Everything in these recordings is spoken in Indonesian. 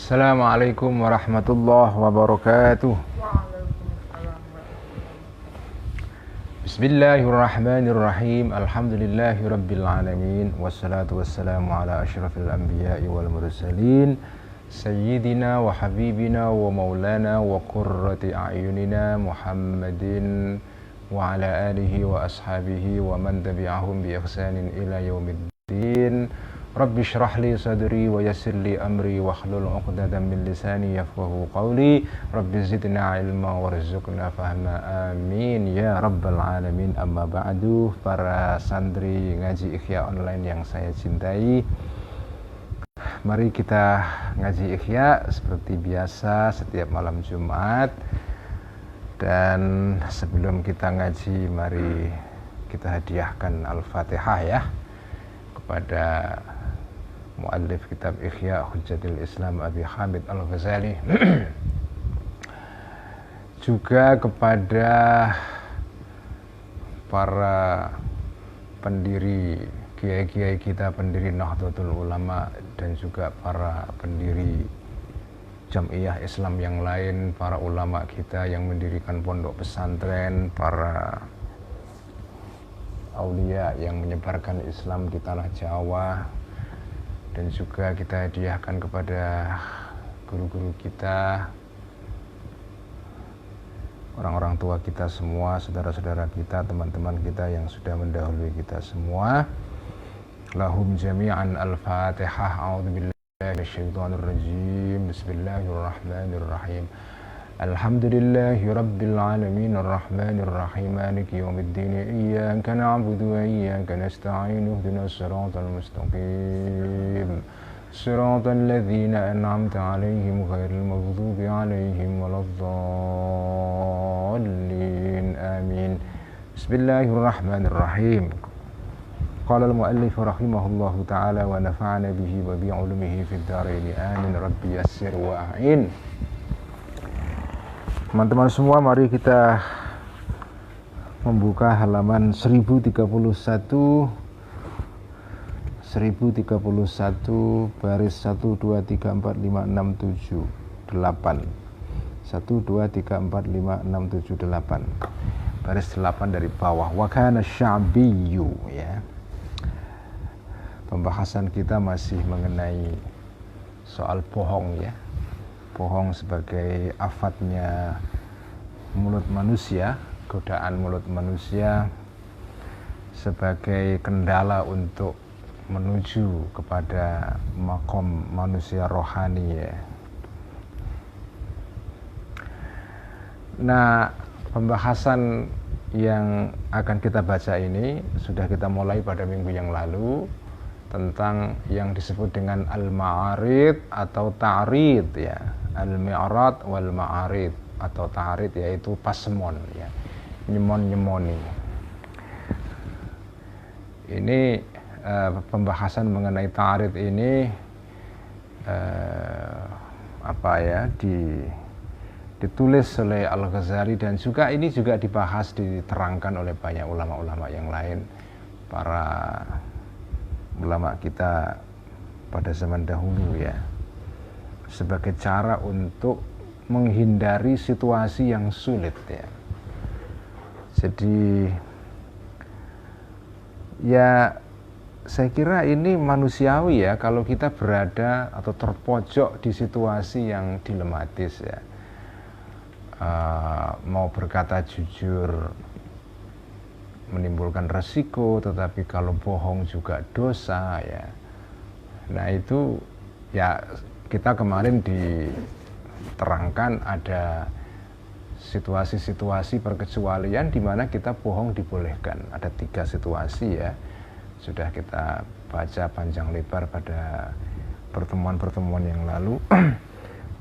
Assalamualaikum warahmatullahi wabarakatuh. Bismillahirrahmanirrahim. Alhamdulillahi rabbil alamin. Wassalatu wassalamu ala asyrafil anbiya'i wal mursalin Sayyidina wa habibina wa maulana wa qurrati a'yunina Muhammadin wa ala alihi wa ashabihi wa man tabi'ahum bi ihsanin ila yaumiddin. Rabbi syrah li sadri wa yassir li amri wa hlul 'uqdatam min lisani yafqahu qawli. Rabbi zidna ilma warzuqna fahma, amin ya rabbal alamin. Amma ba'du, para santri ngaji Ikhya online yang saya cintai, mari kita ngaji Ikhya seperti biasa setiap malam Jumat. Dan sebelum kita ngaji, mari kita hadiahkan Al-Fatihah ya kepada muallif kitab Ihya Hujjatul Islam Abi Hamid Al-Ghazali, juga kepada para pendiri kiai-kiai kita, pendiri Nahdlatul Ulama, dan juga para pendiri Jam'iyah Islam yang lain, para ulama kita yang mendirikan pondok pesantren, para aulia yang menyebarkan Islam di tanah Jawa. Dan juga kita hadiahkan kepada guru-guru kita, orang-orang tua kita semua, saudara-saudara kita, teman-teman kita yang sudah mendahului kita semua. Lahum jami'an al-Fatihah. A'udzubillahi minasyaitonir rajim. Bismillahirrahmanirrahim. Alhamdulillahi rabbil alamin arrahmanir rahim maliki yaumiddin iyyaka na'budu wa iyyaka nasta'in ihdinas siratal mustaqim siratal ladzina an'amta 'alaihim ghairil maghdubi 'alaihim waladdallin amin. Bismillahirrahmanirrahim. Qala al-muallif rahimahullahu ta'ala wa nafa'ana bihi wa bi 'ulumihi fid dharain amin. Rabbi yassir wa a'in. Teman-teman semua, mari kita membuka halaman 1031 baris 1 2 3 4 5 6 7 8 1 2 3 4 5 6 7 8 baris 8 dari bawah. Wa kana sya'biyyu ya. Pembahasan kita masih mengenai soal bohong ya. Bohong sebagai afatnya mulut manusia, godaan mulut manusia, sebagai kendala untuk menuju kepada makom manusia rohani ya. Nah, pembahasan yang akan kita baca ini sudah kita mulai pada minggu yang lalu, tentang yang disebut dengan al-ma'arid atau ta'rid ya. Al-mi'rad wal ma'arid atau ta'rid yaitu pasemon ya, nyemoni. Ini pembahasan mengenai ta'rid ini ditulis oleh Al-Ghazali, dan juga ini juga dibahas, diterangkan oleh banyak ulama-ulama yang lain, para ulama kita pada zaman dahulu ya, sebagai cara untuk menghindari situasi yang sulit ya. Jadi ya, saya kira ini manusiawi ya, kalau kita berada atau terpojok di situasi yang dilematis ya. Mau berkata jujur menimbulkan resiko, tetapi kalau bohong juga dosa ya. Nah itu ya, kita kemarin diterangkan ada situasi-situasi perkecualian di mana kita bohong dibolehkan. Ada 3 situasi ya, sudah kita baca panjang lebar pada pertemuan-pertemuan yang lalu.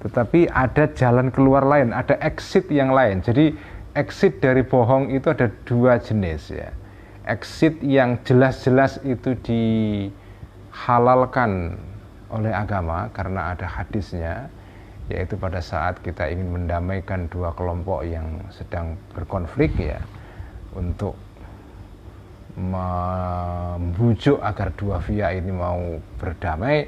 Tetapi ada jalan keluar lain, ada exit yang lain. Jadi exit dari bohong itu ada 2 jenis ya. Exit yang jelas-jelas itu dihalalkan oleh agama karena ada hadisnya, yaitu pada saat kita ingin mendamaikan 2 kelompok yang sedang berkonflik ya, untuk membujuk agar 2 pihak ini mau berdamai,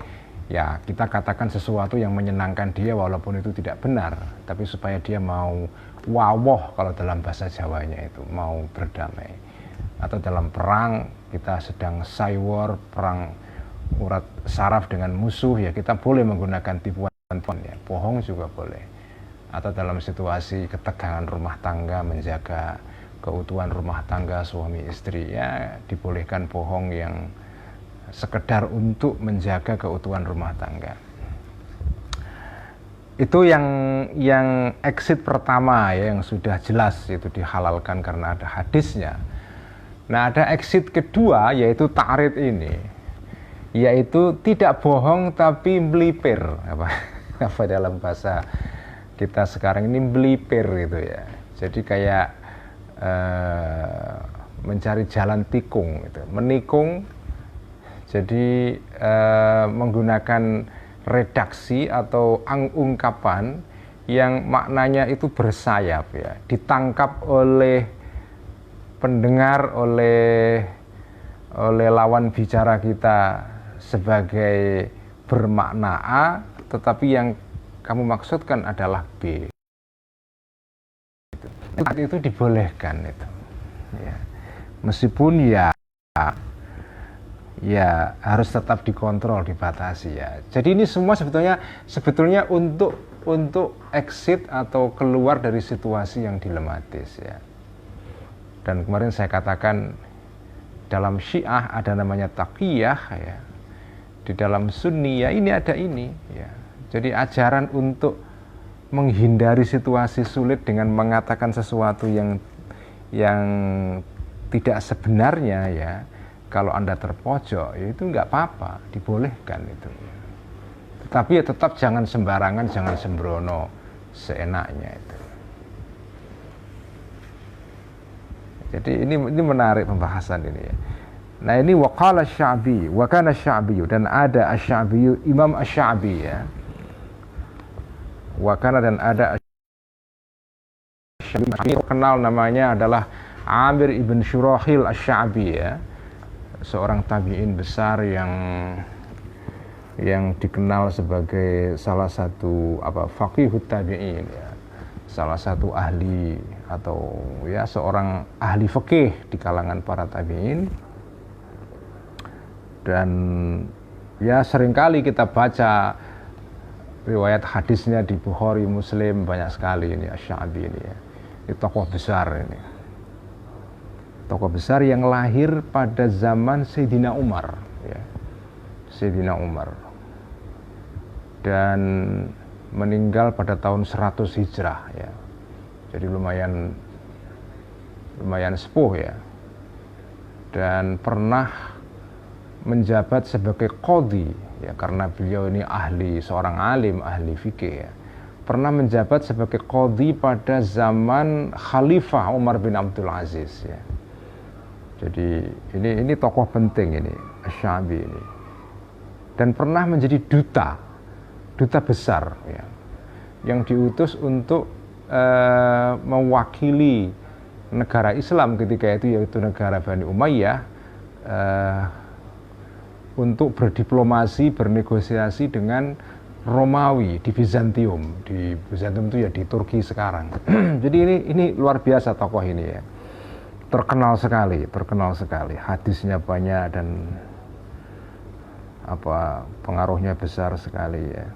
Ya, kita katakan sesuatu yang menyenangkan dia walaupun itu tidak benar, tapi supaya dia mau wawoh kalau dalam bahasa Jawanya itu, mau berdamai. Atau dalam perang, kita sedang saywar, perang urat saraf dengan musuh, ya kita boleh menggunakan tipuan, ya, bohong juga boleh. Atau dalam situasi ketegangan rumah tangga, menjaga keutuhan rumah tangga suami istri, ya dibolehkan bohong yang sekedar untuk menjaga keutuhan rumah tangga. Itu yang exit pertama ya, yang sudah jelas itu dihalalkan karena ada hadisnya. Nah, ada exit kedua yaitu ta'rid ini, yaitu tidak bohong tapi melipir, apa dalam bahasa kita sekarang ini melipir gitu ya. Jadi kayak mencari jalan tikung gitu, menikung. Jadi menggunakan redaksi atau ungkapan yang maknanya itu bersayap ya, ditangkap oleh pendengar, oleh lawan bicara kita sebagai bermakna A, tetapi yang kamu maksudkan adalah B. Itu dibolehkan itu. Ya. Meskipun ya harus tetap dikontrol, dibatasi ya. Jadi ini semua sebetulnya untuk exit atau keluar dari situasi yang dilematis ya. Dan kemarin saya katakan dalam Syiah ada namanya taqiyah ya. Di dalam Sunni ya ini ada ini ya. Jadi ajaran untuk menghindari situasi sulit dengan mengatakan sesuatu yang tidak sebenarnya ya. Kalau Anda terpojok, ya itu nggak apa-apa, dibolehkan itu. Tetapi ya tetap jangan sembarangan, jangan sembrono, seenaknya itu. Jadi ini menarik pembahasan ini ya. Nah ini waqala Sya'bi, wa kana Sya'bi, dan ada Asy-Sya'bi, Imam Asy-Sya'bi ya. Wa kana dan ada Asy-Sya'bi, terkenal namanya adalah Amir ibn Syurahil Asy-Sya'bi ya. Seorang tabi'in besar yang dikenal sebagai salah satu faqihut tabi'in ya. Salah satu ahli atau ya seorang ahli fikih di kalangan para tabi'in. Dan ya seringkali kita baca riwayat hadisnya di Bukhari, Muslim, banyak sekali ini Asy-Sya'bi ini ya. Ini tokoh besar ini. Tokoh besar yang lahir pada zaman Sayyidina Umar ya. Sayyidina Umar, dan meninggal pada tahun 100 Hijrah ya. Jadi lumayan sepuh ya. Dan pernah menjabat sebagai qadhi ya, karena beliau ini seorang alim, ahli fikih ya. Pernah menjabat sebagai qadhi pada zaman Khalifah Umar bin Abdul Aziz ya. Jadi ini tokoh penting ini Asy-Sya'bi ini, dan pernah menjadi duta besar ya, yang diutus untuk mewakili negara Islam ketika itu, yaitu negara Bani Umayyah, untuk berdiplomasi, bernegosiasi dengan Romawi di Bizantium. Di Bizantium itu ya di Turki sekarang. Jadi ini luar biasa tokoh ini ya. Terkenal sekali, hadisnya banyak dan pengaruhnya besar sekali ya.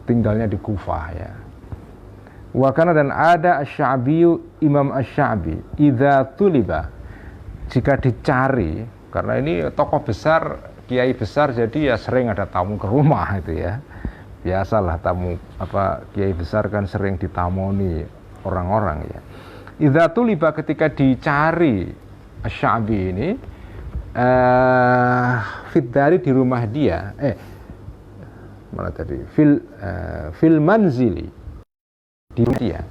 Tinggalnya di Kufah ya. Wa kana, dan ada Asy-Sya'bi, Imam Asy-Sya'bi, idza tuliba, jika dicari, karena ini tokoh besar, kiai besar, jadi ya sering ada tamu ke rumah itu ya. Biasalah tamu kiai besar kan sering ditamoni orang-orang ya. Idza tuliba, ketika dicari Asy-Sya'bi ini fiddari, di rumah dia, fil manzili, di rumah dia,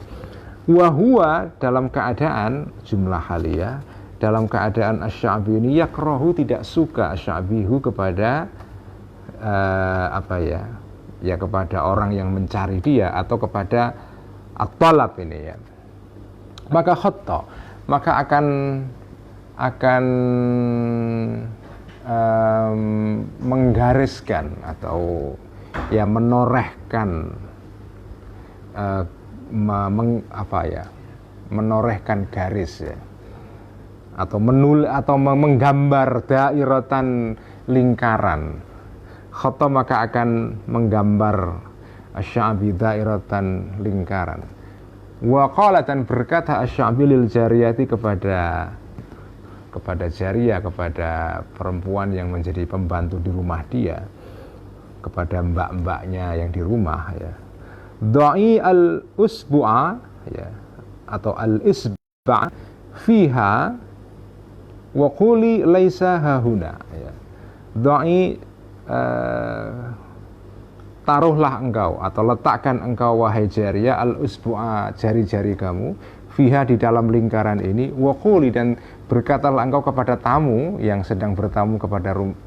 wa huwa, dalam keadaan jumlah haliyah, dalam keadaan Asy-Sya'bi ini yakrahu, tidak suka Asy-Sya'bihu kepada kepada orang yang mencari dia atau kepada at-talab ini ya. Maka khatta, maka akan menggariskan atau ya menorehkan menorehkan garis ya, atau menggambar dairatan lingkaran. Khotob maka akan menggambar asy-Sya'bi dairatan lingkaran. Wa qala, dan berkata asy-Sya'bi lil jariyati kepada jariyah, kepada perempuan yang menjadi pembantu di rumah dia, kepada mbak-mbaknya yang di rumah ya. Dha'i al-usbu'a ya, atau al-isba' fiha wa quli laisa hahuna ya. Dha'i, taruhlah engkau atau letakkan engkau wahai jariyah al-usbu'a, jari-jari kamu, fiha, di dalam lingkaran ini, wa quli, dan berkatalah engkau kepada tamu yang sedang bertamu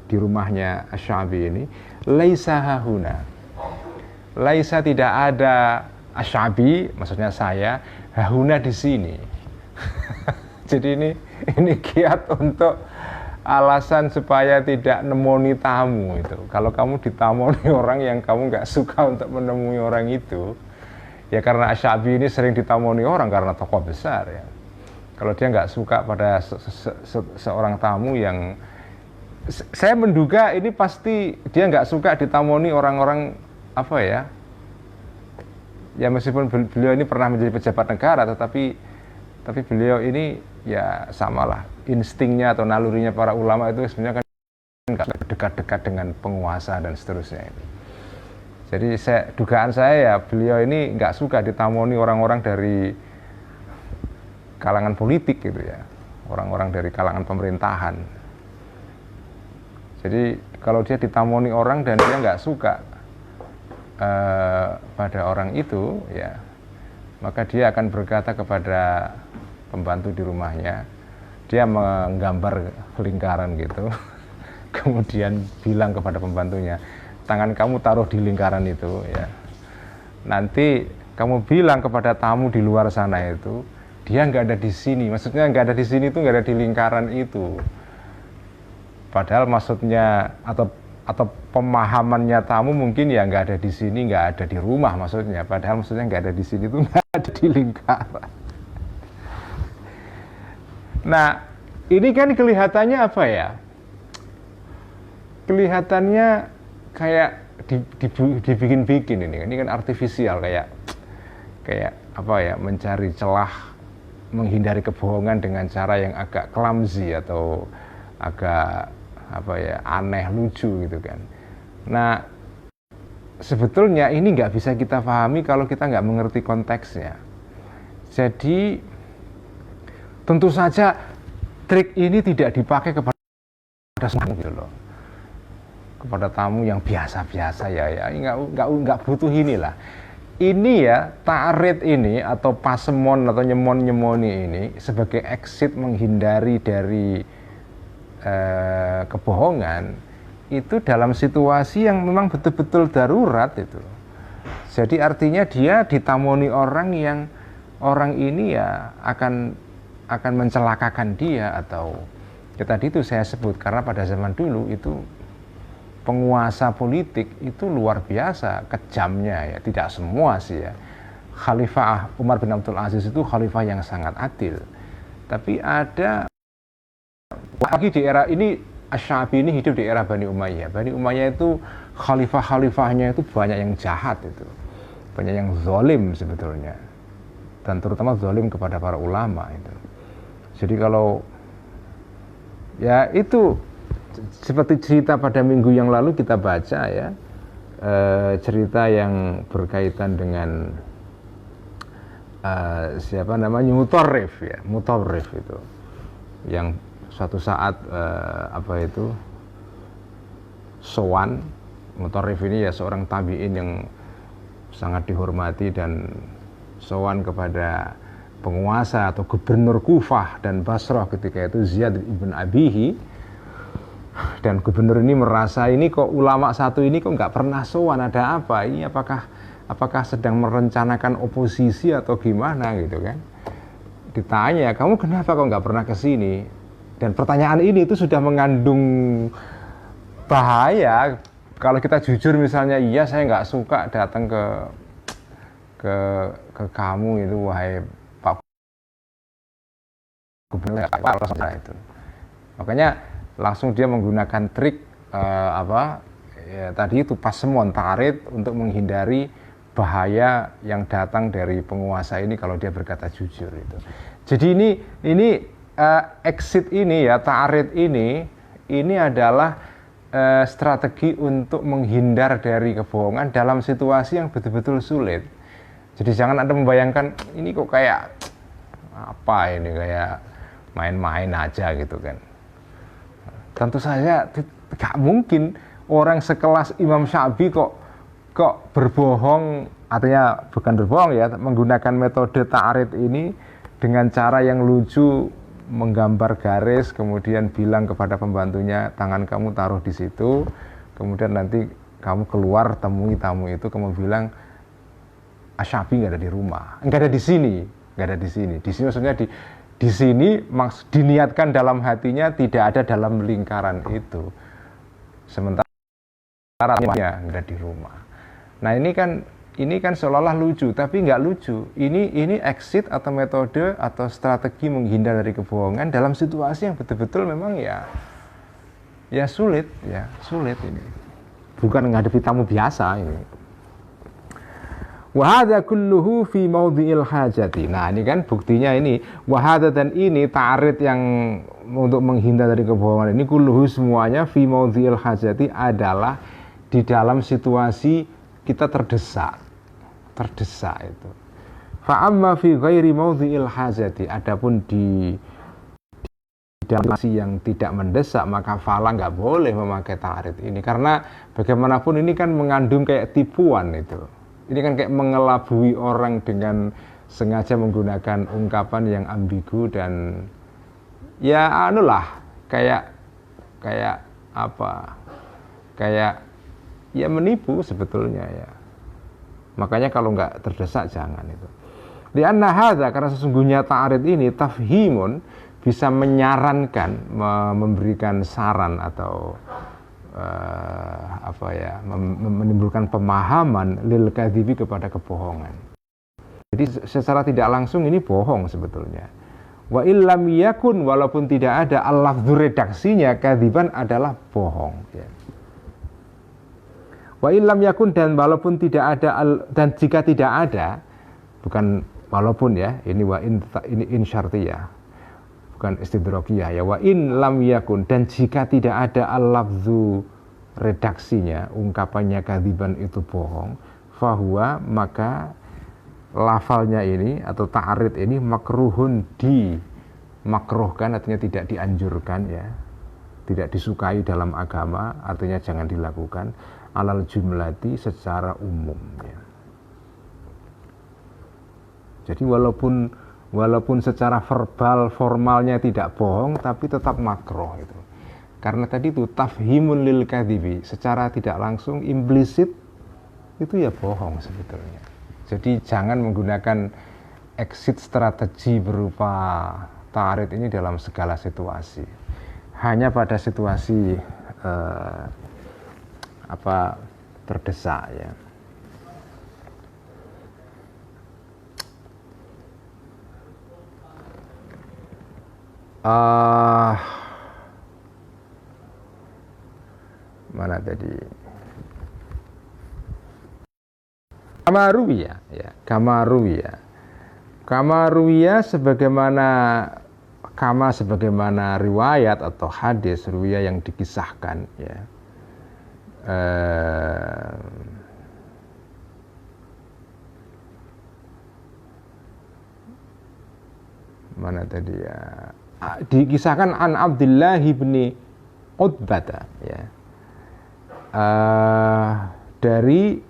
di rumahnya asy-Sya'bi ini, laisa hahuna, laisa, tidak ada, asy-Sya'bi maksudnya saya, hahuna di sini. Jadi ini kiat untuk alasan supaya tidak nemoni tamu itu. Kalau kamu ditamoni orang yang kamu nggak suka untuk menemui orang itu, ya karena asy-Sya'bi ini sering ditamoni orang karena tokoh besar ya. Kalau dia nggak suka pada seorang tamu yang, saya menduga ini pasti dia nggak suka ditamoni orang-orang apa ya. Ya meskipun beliau ini pernah menjadi pejabat negara, tapi beliau ini ya samalah, instingnya atau nalurinya para ulama itu sebenarnya kan nggak dekat-dekat dengan penguasa dan seterusnya ini. Jadi dugaan saya ya beliau ini nggak suka ditamoni orang-orang dari kalangan politik gitu ya, orang-orang dari kalangan pemerintahan. Jadi kalau dia ditamoni orang dan dia nggak suka pada orang itu ya, maka dia akan berkata kepada pembantu di rumahnya, dia menggambar lingkaran gitu, kemudian bilang kepada pembantunya, tangan kamu taruh di lingkaran itu ya, nanti kamu bilang kepada tamu di luar sana itu, dia nggak ada di sini. Maksudnya nggak ada di sini itu nggak ada di lingkaran itu. Padahal maksudnya atau pemahamannya tamu mungkin ya nggak ada di sini, nggak ada di rumah maksudnya. Padahal maksudnya nggak ada di sini itu nggak ada di lingkaran. Nah ini kan kelihatannya apa ya? Kelihatannya kayak dibikin-bikin ini kan artifisial, kayak apa ya, mencari celah menghindari kebohongan dengan cara yang agak clumsy atau agak apa ya, aneh, lucu gitu kan. Nah sebetulnya ini nggak bisa kita pahami kalau kita nggak mengerti konteksnya. Jadi tentu saja trik ini tidak dipakai kepada semua gitu loh, kepada tamu yang biasa-biasa ya nggak butuh inilah. Ini ya, ta'rid ini atau pasemon atau nyemoni ini sebagai exit menghindari dari kebohongan itu dalam situasi yang memang betul-betul darurat itu. Jadi artinya dia ditamoni orang yang orang ini ya akan mencelakakan dia, atau ya tadi itu saya sebut karena pada zaman dulu itu penguasa politik itu luar biasa kejamnya ya, tidak semua sih ya. Khalifah Umar bin Abdul Aziz itu khalifah yang sangat adil, tapi ada lagi di era ini, asy-Sya'bi ini hidup di era Bani Umayyah. Bani Umayyah itu khalifah-khalifahnya itu banyak yang jahat itu, banyak yang zalim sebetulnya, dan terutama zalim kepada para ulama itu. Jadi kalau ya itu seperti cerita pada minggu yang lalu kita baca ya, cerita yang berkaitan dengan siapa namanya, Mutarrif ya, Mutarrif itu yang suatu saat sowan. Mutarrif ini ya seorang tabi'in yang sangat dihormati dan sowan kepada penguasa atau gubernur Kufah dan Basrah ketika itu, Ziyad ibn Abihi. Dan gubernur ini merasa, ini kok ulama satu ini kok nggak pernah sowan, ada apa ini, apakah sedang merencanakan oposisi atau gimana gitu kan. Ditanya, kamu kenapa kok nggak pernah ke sini? Dan pertanyaan ini itu sudah mengandung bahaya kalau kita jujur misalnya, iya saya nggak suka datang ke kamu itu, wahai Pak Gubernur, itu. Makanya langsung dia menggunakan trik tadi itu pasemon ta'arid untuk menghindari bahaya yang datang dari penguasa ini kalau dia berkata jujur itu. Jadi ini exit ini ya, ta'arid ini adalah strategi untuk menghindar dari kebohongan dalam situasi yang betul-betul sulit. Jadi jangan Anda membayangkan ini kok kayak apa ini, kayak main-main aja gitu kan. Tentu saja tidak mungkin orang sekelas Imam Syafi'i kok berbohong, artinya bukan berbohong ya, menggunakan metode ta'arid ini dengan cara yang lucu, menggambar garis, kemudian bilang kepada pembantunya, tangan kamu taruh di situ, kemudian nanti kamu keluar temui tamu itu, kamu bilang Asy-Syafi'i nggak ada di rumah, nggak ada di sini, nggak ada di sini. Di sini maksudnya di sini diniatkan dalam hatinya tidak ada dalam lingkaran itu. Sementara nggak di rumah. Nah ini kan seolah-olah lucu, tapi nggak lucu. Ini exit atau metode atau strategi menghindar dari kebohongan dalam situasi yang betul-betul memang ya sulit ini. Bukan menghadapi tamu biasa ini. Wahada kulluhu fi maudhi'il hajati. Nah ini kan buktinya ini. Wahada dan ini ta'arid yang untuk menghindar dari kebohongan ini, kulluhu semuanya fi maudhi'il hajati adalah di dalam situasi kita terdesak itu. Fa'amma fi ghairi maudhi'il hajati, adapun di dalam situasi yang tidak mendesak, maka fala nggak boleh memakai ta'arid ini, karena bagaimanapun ini kan mengandung kayak tipuan itu. Ini kan kayak mengelabui orang dengan sengaja menggunakan ungkapan yang ambigu dan ya kayak ya menipu sebetulnya ya. Makanya kalau nggak terdesak jangan itu. Lianna hadza, karena sesungguhnya ta'arid ini tafhimun, bisa menyarankan, memberikan saran atau menimbulkan pemahaman lil kadzibi, kepada kebohongan. Jadi secara tidak langsung ini bohong sebetulnya. Wa illam yakun, walaupun tidak ada al-lafdzu redaksinya, kadziban adalah bohong ya. Wa illam yakun, dan walaupun tidak ada dan jika tidak ada, bukan walaupun ya, ini in syartiyah, bukan istidrakiyah ya. Wa in lam yakun, dan jika tidak ada al-lafdzu redaksinya, ungkapannya kadziban itu bohong, fahuwa, maka lafalnya ini atau ta'arid ini makruhun, dimakruhkan, artinya tidak dianjurkan ya, tidak disukai dalam agama, artinya jangan dilakukan, alal jumlati, secara umum ya. Jadi walaupun secara verbal formalnya tidak bohong, tapi tetap makruh itu. Karena tadi itu tafhimun lil kadzibi, secara tidak langsung implisit itu ya bohong sebetulnya. Jadi jangan menggunakan exit strategi berupa ta'arid ini dalam segala situasi. Hanya pada situasi terdesak ya. Mana tadi? Kamaruwiya ya, Kamaruwiya sebagaimana riwayat atau hadis ruwiyah yang dikisahkan ya. Mana tadi ya? Dikisahkan an Abdullah bin Utbah ya. Dari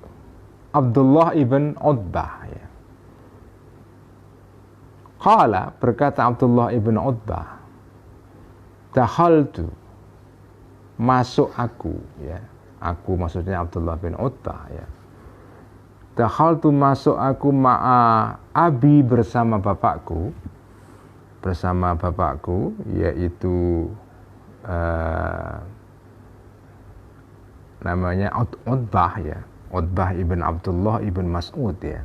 Abdullah ibn Utbah ya. Qala, berkata Abdullah ibn Utbah, dakhaltu, masuk aku ya. Aku maksudnya Abdullah bin Utbah ya. Dakhaltu, masuk aku, ma'a abi, bersama bapakku, yaitu namanya Utbah ya, Utbah ibn Abdullah ibn Mas'ud ya.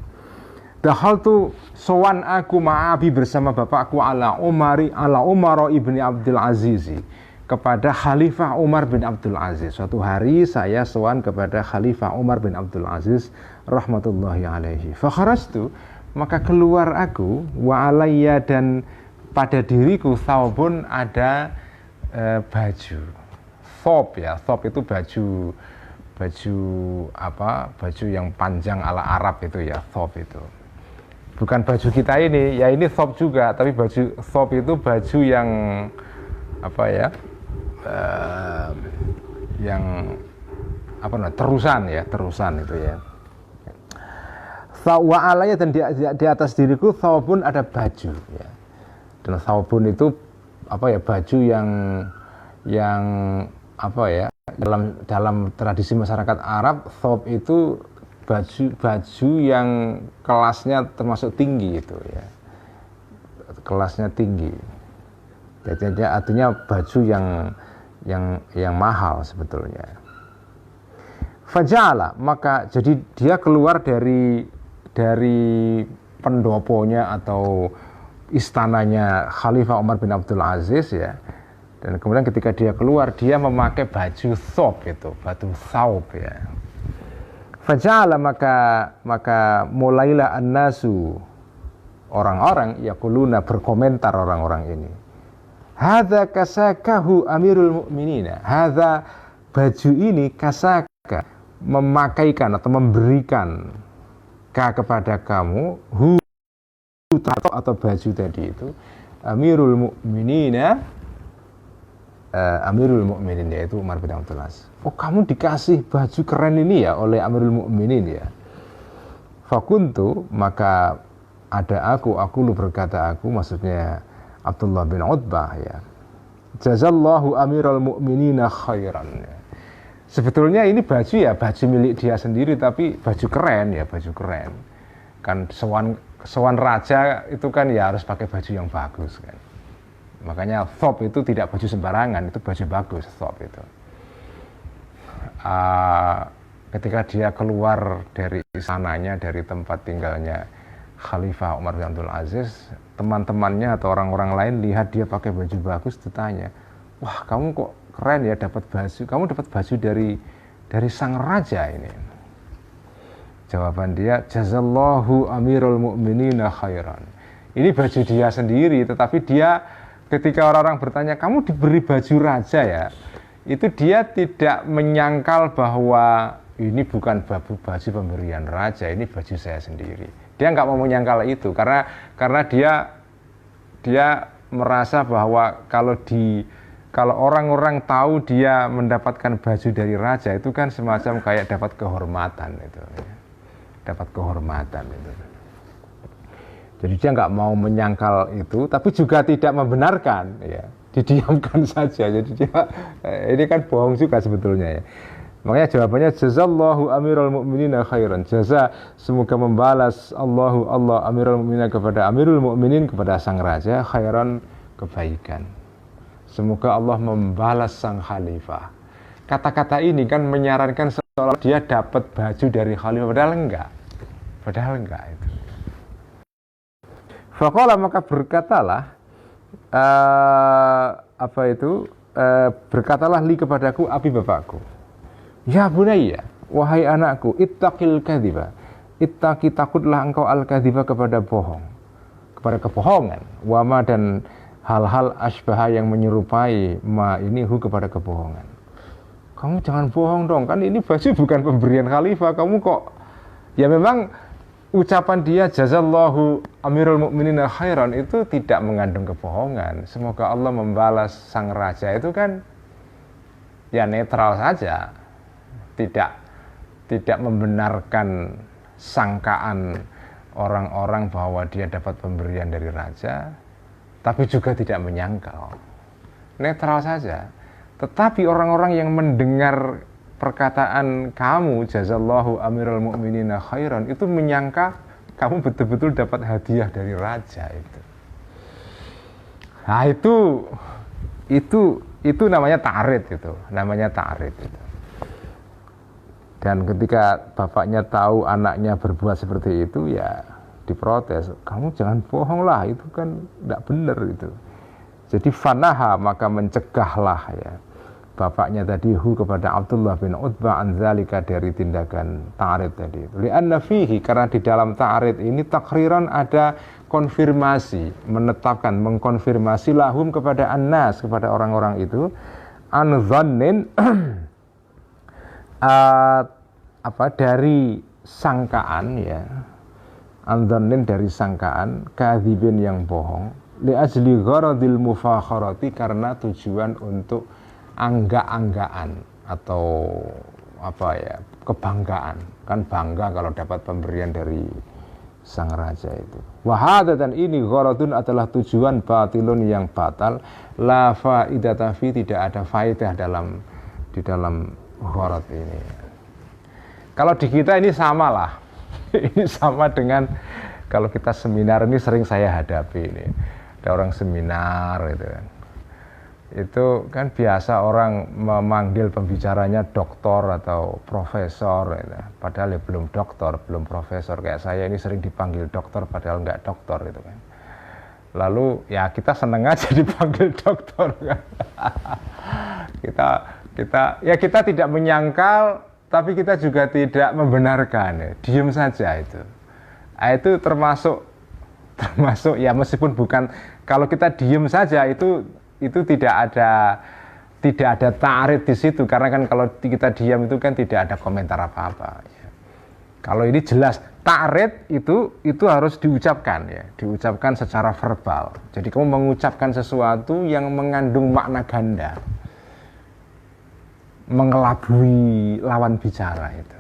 Dakhaltu sowan aku ma'abi bersama bapakku ala Umar ibni Abdul Aziz, kepada Khalifah Umar bin Abdul Aziz. Suatu hari saya sowan kepada Khalifah Umar bin Abdul Aziz rahmatullahi alaihi. Fakharastu, maka keluar aku, wa alayya, dan pada diriku thawbun, ada baju. Thob ya, thob itu baju apa? Baju yang panjang ala Arab itu ya, thob itu. Bukan baju kita ini, ya ini thob juga, tapi baju thob itu baju yang apa ya? Yang apa namanya? Terusan itu ya. Wa alaya, dan di atas diriku thawbun, ada baju ya. Dan thawbun itu apa ya? Baju yang apa ya? Dalam tradisi masyarakat Arab, thawb itu baju yang kelasnya termasuk tinggi itu ya, kelasnya tinggi. Jadi artinya baju yang mahal sebetulnya. Faja'ala, maka jadi dia keluar dari pendoponya atau istananya Khalifah Umar bin Abdul Aziz ya. Dan kemudian ketika dia keluar, dia memakai baju thob itu, baju thawb ya. Faja'ala, maka mulailah an-nasu, orang-orang yaquluna, berkomentar orang-orang ini. Hadza kasakahu Amirul Mukminin. Hadza, baju ini, kasaka, memakaikan atau memberikan kepada kamu, hu, atau baju tadi itu, Amirul Mukminin, Amirul Mukminin, yaitu Umar bin Abdul Aziz. Oh, kamu dikasih baju keren ini ya oleh Amirul Mukminin ya. Fakuntu, maka ada aku lu berkata aku, maksudnya Abdullah bin Utbah ya. Jazallahu Amirul Mukminin khairan ya. Sebetulnya ini baju ya, baju milik dia sendiri, tapi baju keren ya, baju keren. Kan sowan raja itu kan ya harus pakai baju yang bagus kan. Makanya thob itu tidak baju sembarangan, itu baju bagus thob itu. Ketika dia keluar dari istananya, dari tempat tinggalnya Khalifah Umar bin Abdul Aziz, teman-temannya atau orang-orang lain lihat dia pakai baju bagus, ditanya, wah kamu kok keren ya dapat baju, kamu dapat baju dari sang raja ini. Jawaban dia, jazallahu Amirul Mukminin khairan. Ini baju dia sendiri, tetapi dia ketika orang-orang bertanya, kamu diberi baju raja ya, itu dia tidak menyangkal bahwa ini bukan baju pemberian raja, ini baju saya sendiri. Dia nggak mau menyangkal itu karena dia merasa bahwa kalau orang-orang tahu dia mendapatkan baju dari raja, itu kan semacam kayak dapat kehormatan itu, dapat kehormatan itu. Jadi dia nggak mau menyangkal itu, tapi juga tidak membenarkan, ya, didiamkan saja. Jadi dia ini kan bohong juga sebetulnya ya. Makanya jawabannya jazallahu Amirul Mukminin khairan. Jaza, semoga membalas Allah Amirul Mukminin kepada Amirul Mukminin, kepada sang raja, khairan, kebaikan. Semoga Allah membalas sang khalifah. Kata-kata ini kan menyarankan seolah dia dapat baju dari khalifah, padahal enggak itu. Faqala, maka berkatalah berkatalah li kepadaku abi bapakku, ya bunayya, wahai anakku, ittaqil kadhiba, ittaqi, takutlah engkau al-kadhiba, kepada bohong, kepada kebohongan, wama, dan hal-hal asbaha yang menyerupai ma ini hu, kepada kebohongan. Kamu jangan bohong dong, kan ini baju bukan pemberian khalifah, kamu kok, ya memang ucapan dia jazallahu Amirul Mukminin khairan itu tidak mengandung kebohongan. Semoga Allah membalas sang raja, itu kan ya netral saja, tidak membenarkan sangkaan orang-orang bahwa dia dapat pemberian dari raja, tapi juga tidak menyangkal, netral saja. Tetapi orang-orang yang mendengar perkataan kamu jazallahu Amirul Mukminin khairan itu menyangka kamu betul-betul dapat hadiah dari raja itu. Nah itu namanya ta'rid itu, namanya ta'rid itu. Dan ketika bapaknya tahu anaknya berbuat seperti itu, ya diprotes. Kamu jangan bohong lah, itu kan tidak benar itu. Jadi fanaha, maka mencegahlah ya bapaknya tadi kepada Abdullah bin Utbah anzalika, dari tindakan ta'rid tadi. Li'anna fihi, karena di dalam ta'rid ini takriran ada konfirmasi, menetapkan, mengkonfirmasi lahum kepada annas, kepada orang-orang itu, anzannin dari sangkaan ya, anzannin dari sangkaan, kadzibin yang bohong, li ajli gharadil mufakharati, karena tujuan untuk angga-anggaan atau apa ya, kebanggaan, kan bangga kalau dapat pemberian dari sang raja itu. Wahada, dan ini gharadun adalah tujuan batilun yang batal, la faidata fi, tidak ada faedah di dalam gharad ini. Kalau di kita ini sama lah. Ini sama dengan kalau kita seminar, ini sering saya hadapi ini. Ada orang seminar gitu kan. Itu kan biasa orang memanggil pembicaranya doktor atau profesor gitu. Padahal ya belum doktor, belum profesor. Kayak saya ini sering dipanggil doktor padahal nggak doktor gitu kan. Lalu ya kita seneng aja dipanggil doktor kan. kita tidak menyangkal, tapi kita juga tidak membenarkan ya. Diam saja itu. Itu termasuk ya, meskipun bukan, kalau kita diam saja itu tidak ada ta'rid di situ, karena kan kalau kita diam itu kan tidak ada komentar apa-apa ya. Kalau ini jelas ta'rid itu harus diucapkan ya, diucapkan secara verbal. Jadi kamu mengucapkan sesuatu yang mengandung makna ganda, mengelabui lawan bicara itu.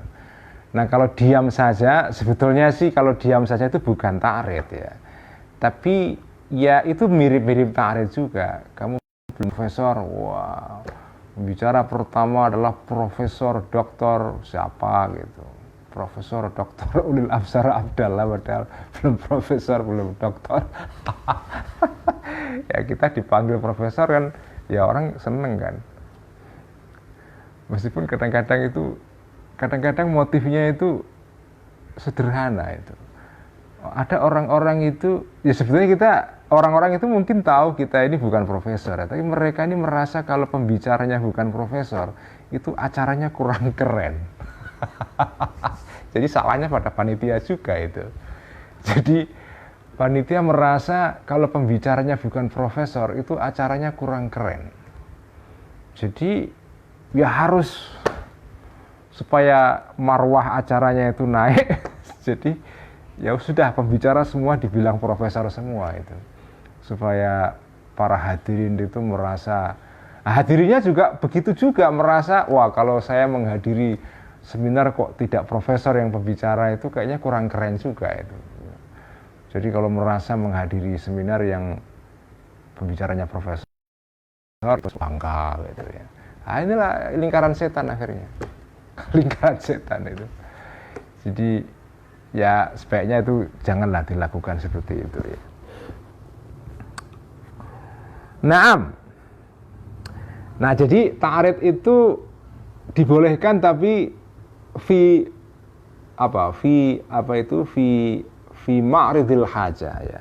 Nah kalau diam saja, sebetulnya sih kalau diam saja itu bukan ta'rid ya, tapi ya itu mirip-mirip ta'rid juga. Kamu profesor, wah, bicara pertama adalah profesor doktor siapa gitu, profesor doktor Ulil Absar Abdallah, padahal belum profesor, belum doktor. Ya kita dipanggil profesor kan, ya orang seneng kan. Meskipun kadang-kadang motifnya itu sederhana itu. Ada orang-orang itu, ya sebetulnya orang-orang itu mungkin tahu kita ini bukan profesor ya, tapi mereka ini merasa kalau pembicaranya bukan profesor, itu acaranya kurang keren. Jadi salahnya pada panitia juga itu. Jadi panitia merasa kalau pembicaranya bukan profesor, itu acaranya kurang keren. Jadi ya harus supaya marwah acaranya itu naik. Jadi ya sudah, pembicara semua dibilang profesor semua itu, supaya para hadirin itu merasa, hadirinnya juga begitu juga merasa, wah kalau saya menghadiri seminar kok tidak profesor yang pembicara, itu kayaknya kurang keren juga itu. Jadi kalau merasa menghadiri seminar yang pembicaranya profesor, terus bangga gitu ya. Nah, inilah lingkaran setan akhirnya. Lingkaran setan itu. Jadi ya sebaiknya itu janganlah dilakukan seperti itu ya. Naam. Nah, jadi ta'rid itu dibolehkan, tapi fi ma'ridil hajah ya,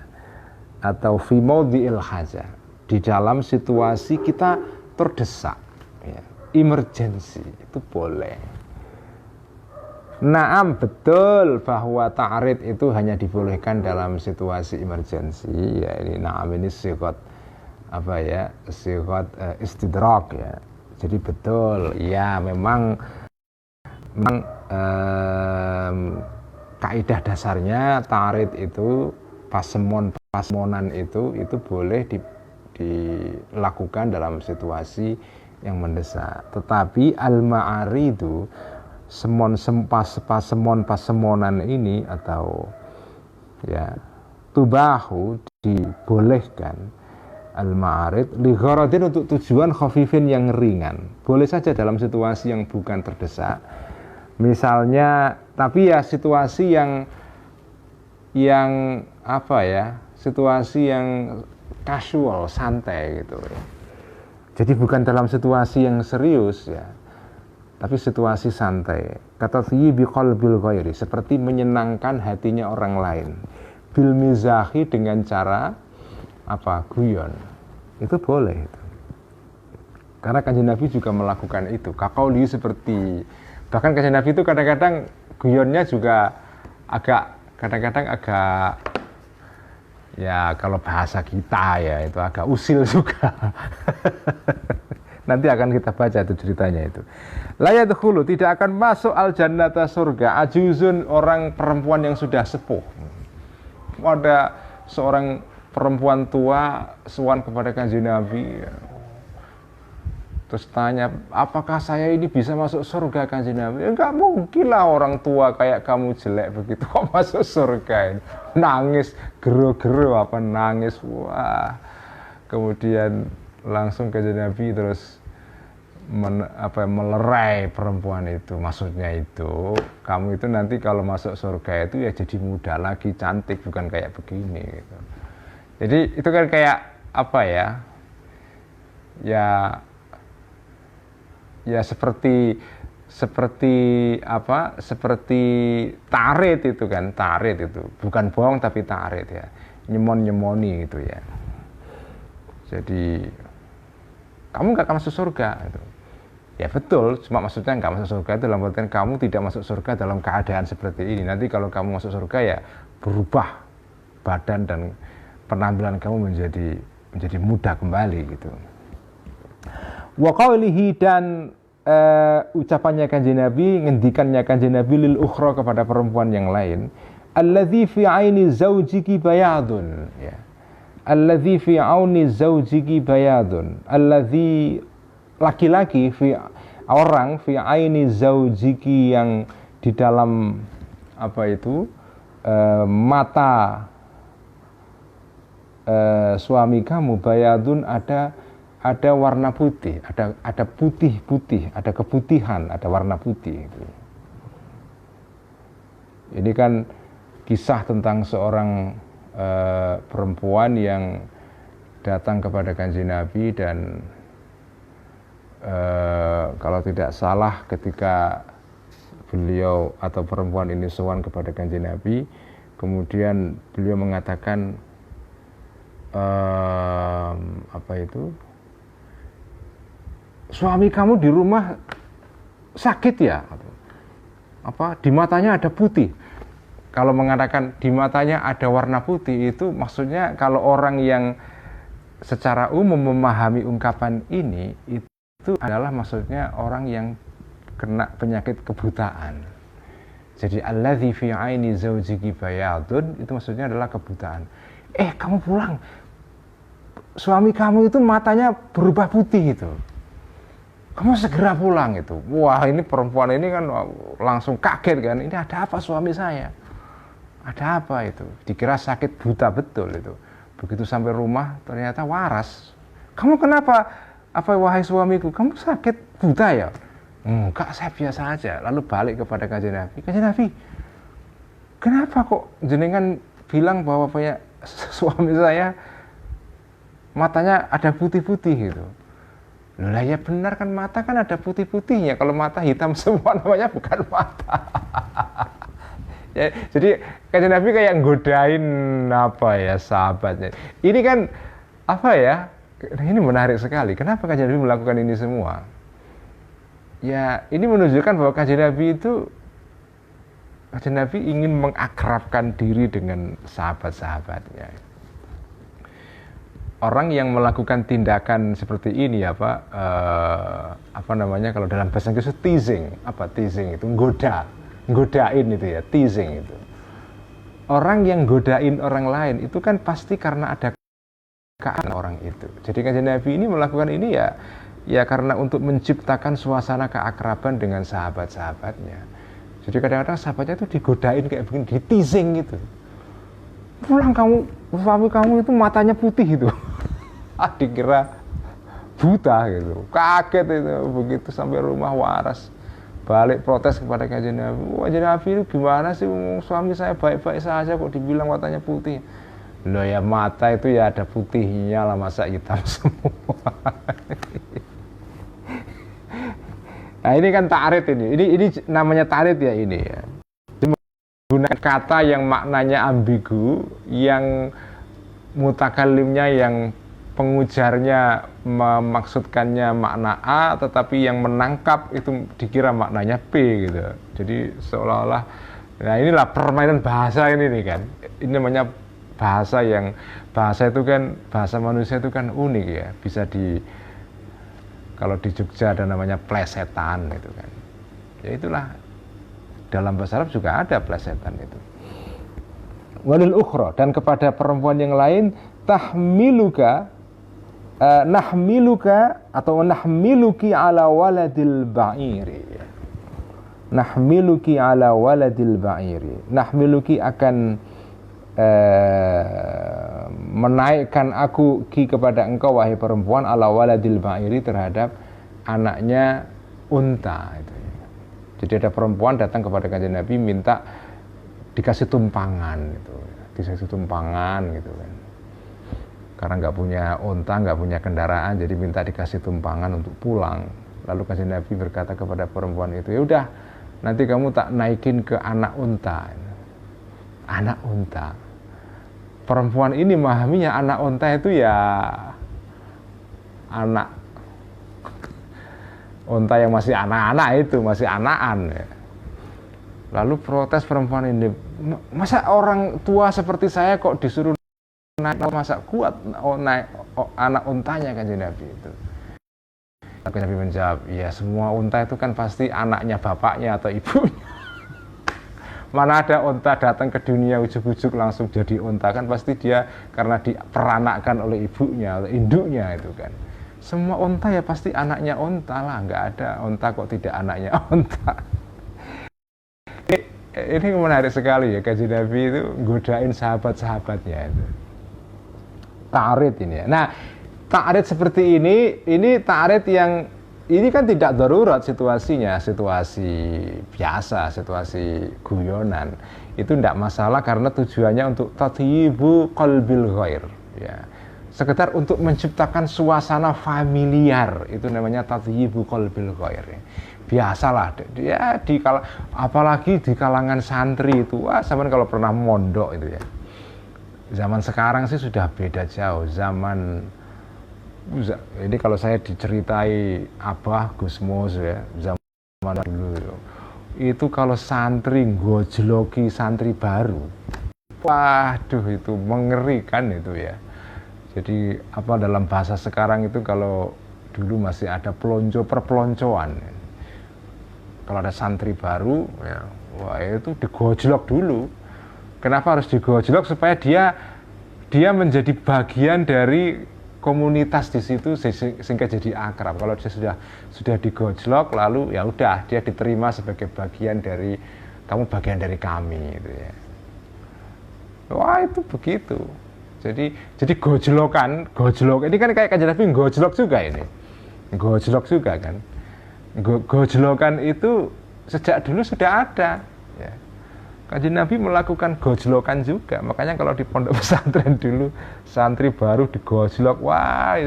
atau fi maudhi'il hajah, di dalam situasi kita terdesak ya, emergency, itu boleh. Naam, betul bahwa ta'rid itu hanya dibolehkan dalam situasi emergency ya. Ini naam, ini sigat sigat istidrak ya. Jadi betul ya, memang kaidah dasarnya ta'rid itu, pasemonan itu boleh dilakukan dalam situasi yang mendesak. Tetapi al-ma'aridu, pasemonan ini, atau ya tubahu, dibolehkan al-ma'arid li gharadin, untuk tujuan khafifin, yang ringan. Boleh saja dalam situasi yang bukan terdesak, misalnya, tapi ya situasi yang situasi yang casual, santai gitu ya. Jadi bukan dalam situasi yang serius ya. tapi situasi santai. Kata bi qalbil ghairi, seperti menyenangkan hatinya orang lain. Bil mizahi, dengan cara apa? Guyon. Itu boleh itu. Karena Kanjeng Nabi juga melakukan itu. Kaqauli, seperti, bahkan Kanjeng Nabi itu kadang-kadang guyonnya juga kadang-kadang agak, ya kalau bahasa kita ya itu agak usil juga. Nanti akan kita baca itu ceritanya itu. La yadkhulu, tidak akan masuk al jannata, surga, ajuzun, orang perempuan yang sudah sepuh. Ada seorang perempuan tua sowan kepada Kanjeng Nabi, terus tanya, apakah saya ini bisa masuk surga, Kanjeng Nabi? Enggak mungkin lah, orang tua kayak kamu jelek begitu kok masuk surga. Nangis, gero-gero nangis. Wah. Kemudian langsung Kanjeng Nabi terus melerai perempuan itu. Maksudnya itu, kamu itu nanti kalau masuk surga itu ya jadi muda lagi, cantik, bukan kayak begini gitu. Jadi itu kan kayak apa ya? Ya seperti tarit itu kan, tarit itu bukan bohong tapi tarit ya, nyemoni itu ya. Jadi kamu nggak akan masuk surga itu. Ya betul, cuma maksudnya nggak masuk surga itu dalam artian kamu tidak masuk surga dalam keadaan seperti ini. Nanti kalau kamu masuk surga ya berubah badan dan penampilan kamu menjadi muda kembali gitu. Wa qawlihi, dan ucapannya Kanjeng Nabi, ngendikannya Kanjeng Nabi lil ukhra, kepada perempuan yang lain, alladzi fi aini zaujiki bayadun, ya. Alladzi fi auni zaujiki bayadun, alladzi, laki-laki, fi, orang, fi aini zaujiki, yang di dalam mata suami kamu, bayadun, ada warna putih, ada putih-putih, ada keputihan, ada warna putih. Ini kan kisah tentang seorang perempuan yang datang kepada Kanjeng Nabi dan kalau tidak salah ketika beliau atau perempuan ini sowan kepada Kanjeng Nabi, kemudian beliau mengatakan suami kamu di rumah sakit ya? Di matanya ada putih. Kalau mengatakan di matanya ada warna putih, itu maksudnya kalau orang yang secara umum memahami ungkapan ini, itu adalah maksudnya orang yang kena penyakit kebutaan. Jadi alladzi fi aini zaujiki bayadun, itu maksudnya adalah kebutaan. Kamu pulang, suami kamu itu matanya berubah putih itu. Kamu segera pulang itu. Wah, ini perempuan ini kan langsung kaget kan. Ini ada apa suami saya? Ada apa itu? Dikira sakit buta betul itu. Begitu sampai rumah ternyata waras. Kamu kenapa? Wahai suamiku, kamu sakit buta ya? Enggak, saya biasa aja. Lalu balik kepada Kanjeng Nabi. Kanjeng Nabi, kenapa kok jenengan bilang bahwa suami saya matanya ada putih-putih gitu? Lah ya benar kan, mata kan ada putih-putihnya. Kalau mata hitam semua namanya bukan mata. Ya, jadi Kanjeng Nabi kayak nggodain sahabatnya. Ini kan ini menarik sekali. Kenapa Kanjeng Nabi melakukan ini semua? Ya, ini menunjukkan bahwa Kanjeng Nabi ingin mengakrabkan diri dengan sahabat-sahabatnya. Orang yang melakukan tindakan seperti ini kalau dalam bahasa Inggris teasing. Teasing itu nggodain itu ya, teasing itu. Orang yang godain orang lain itu kan pasti karena ada keanehan orang itu. Jadi Kanjeng Nabi ini melakukan ini ya karena untuk menciptakan suasana keakraban dengan sahabat-sahabatnya. Jadi kadang-kadang sahabatnya itu digodain kayak begini, di teasing gitu. Pulang kamu, suami kamu itu matanya putih itu. Dikira buta gitu. Kaget itu, begitu sampai rumah waras. Balik protes kepada Kanjeng Nabi. Kanjeng Nabi itu gimana sih, suami saya baik-baik saja kok dibilang matanya putih. Loh ya, mata itu ya ada putihnya lah, masa hitam semua. Nah ini kan ta'arid ini namanya ta'arid ya ini ya. Menggunakan kata yang maknanya ambigu, yang mutakallimnya, yang pengujarnya memaksudkannya makna A, tetapi yang menangkap itu dikira maknanya B gitu. Jadi seolah-olah, nah inilah permainan bahasa ini nih kan. Ini namanya bahasa itu kan, bahasa manusia itu kan unik ya, bisa kalau di Jogja ada namanya plesetan gitu kan. Ya itulah, dalam bahasa Arab juga ada plesetan itu. Walil ukhra, dan kepada perempuan yang lain, nahmiluka atau nahmiluki ala waladil ba'iri. Nahmiluki ala waladil ba'iri. Nahmiluki akan menaikkan aku kepada engkau wahai perempuan, ala waladil ba'iri, terhadap anaknya unta itu. Jadi ada perempuan datang kepada Kanjeng Nabi minta dikasih tumpangan gitu. Dikasih tumpangan gitu kan. Karena nggak punya unta, nggak punya kendaraan, jadi minta dikasih tumpangan untuk pulang. Lalu Kanjeng Nabi berkata kepada perempuan itu, ya udah, nanti kamu tak naikin ke anak unta. Anak unta. Perempuan ini memahaminya anak unta itu ya anak unta yang masih anak-anak itu, masih anakan ya. Lalu protes perempuan ini, masa orang tua seperti saya kok disuruh naik, masa kuat naik anak untanya, Kanjeng Nabi itu. Kanjeng Nabi menjawab, ya semua unta itu kan pasti anaknya bapaknya atau ibunya. Mana ada unta datang ke dunia ujuk-ujuk langsung jadi unta, kan pasti dia karena diperanakkan oleh ibunya atau induknya itu kan. Semua unta ya pasti anaknya unta lah, nggak ada unta kok tidak anaknya unta. Ini menarik sekali ya, Kanjeng Nabi itu godain sahabat-sahabatnya itu. Ta'arid ini ya. Nah, ta'arid seperti ini ta'arid yang ini kan tidak darurat situasinya, situasi biasa, situasi guyonan. Itu tidak masalah karena tujuannya untuk tatyibu qalbil ghair ya. Sekedar untuk menciptakan suasana familiar, itu namanya tatyibu qalbil ghair ya. Biasalah dia apalagi di kalangan santri itu, wah sampean kalau pernah mondok itu ya. Zaman sekarang sih sudah beda jauh. Ini kalau saya diceritai Abah Gusmus ya, zaman dulu itu kalau santri gojloki santri baru, waduh itu mengerikan itu ya. Jadi dalam bahasa sekarang itu, kalau dulu masih ada perpeloncoan ya. Kalau ada santri baru ya, wah itu digojlok dulu. Kenapa harus digojlok? Supaya dia menjadi bagian dari komunitas di situ sehingga jadi akrab. Kalau dia sudah digojlok, lalu ya udah dia diterima sebagai bagian dari bagian dari kami gitu ya. Wah itu begitu. Jadi gojlok ini kan kayak Kanjeng Nabi gojlok juga ini. Gojlok juga kan. Gojlokan itu sejak dulu sudah ada ya. Kanjeng Nabi melakukan gojlokan juga. Makanya kalau di pondok pesantren dulu santri baru digojlok, wah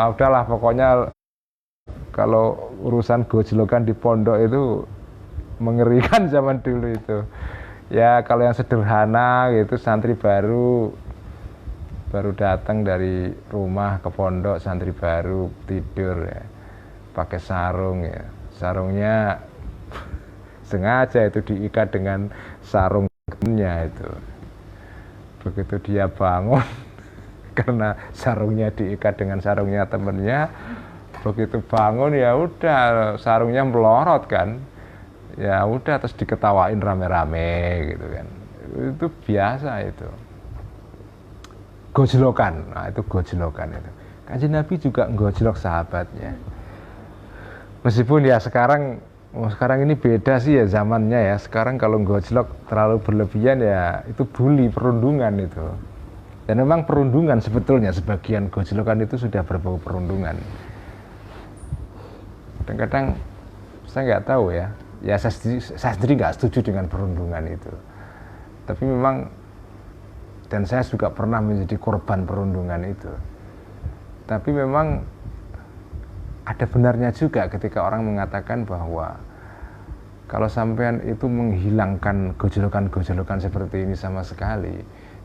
udahlah pokoknya kalau urusan gojlokan di pondok itu mengerikan zaman dulu itu. Ya kalau yang sederhana gitu, santri baru datang dari rumah ke pondok, santri baru tidur ya, pakai sarung ya, sarungnya sengaja itu diikat dengan sarungnya itu. Begitu dia bangun karena sarungnya diikat dengan sarungnya temennya, begitu bangun ya udah sarungnya melorot kan, ya udah terus diketawain rame-rame gitu kan. Itu biasa itu. Gojlokan, nah itu gojlokan itu. Kanjeng Nabi juga gojlok sahabatnya. Meskipun ya sekarang ini beda sih ya zamannya ya. Sekarang kalau gojlok terlalu berlebihan ya itu bully, perundungan itu. Dan memang perundungan sebetulnya, sebagian gojlokan itu sudah berbau perundungan. Kadang-kadang saya nggak tahu ya. Ya saya sendiri nggak setuju dengan perundungan itu. Tapi memang, dan saya juga pernah menjadi korban perundungan itu. Tapi memang ada benarnya juga ketika orang mengatakan bahwa kalau sampean itu menghilangkan gojolokan-gojolokan seperti ini sama sekali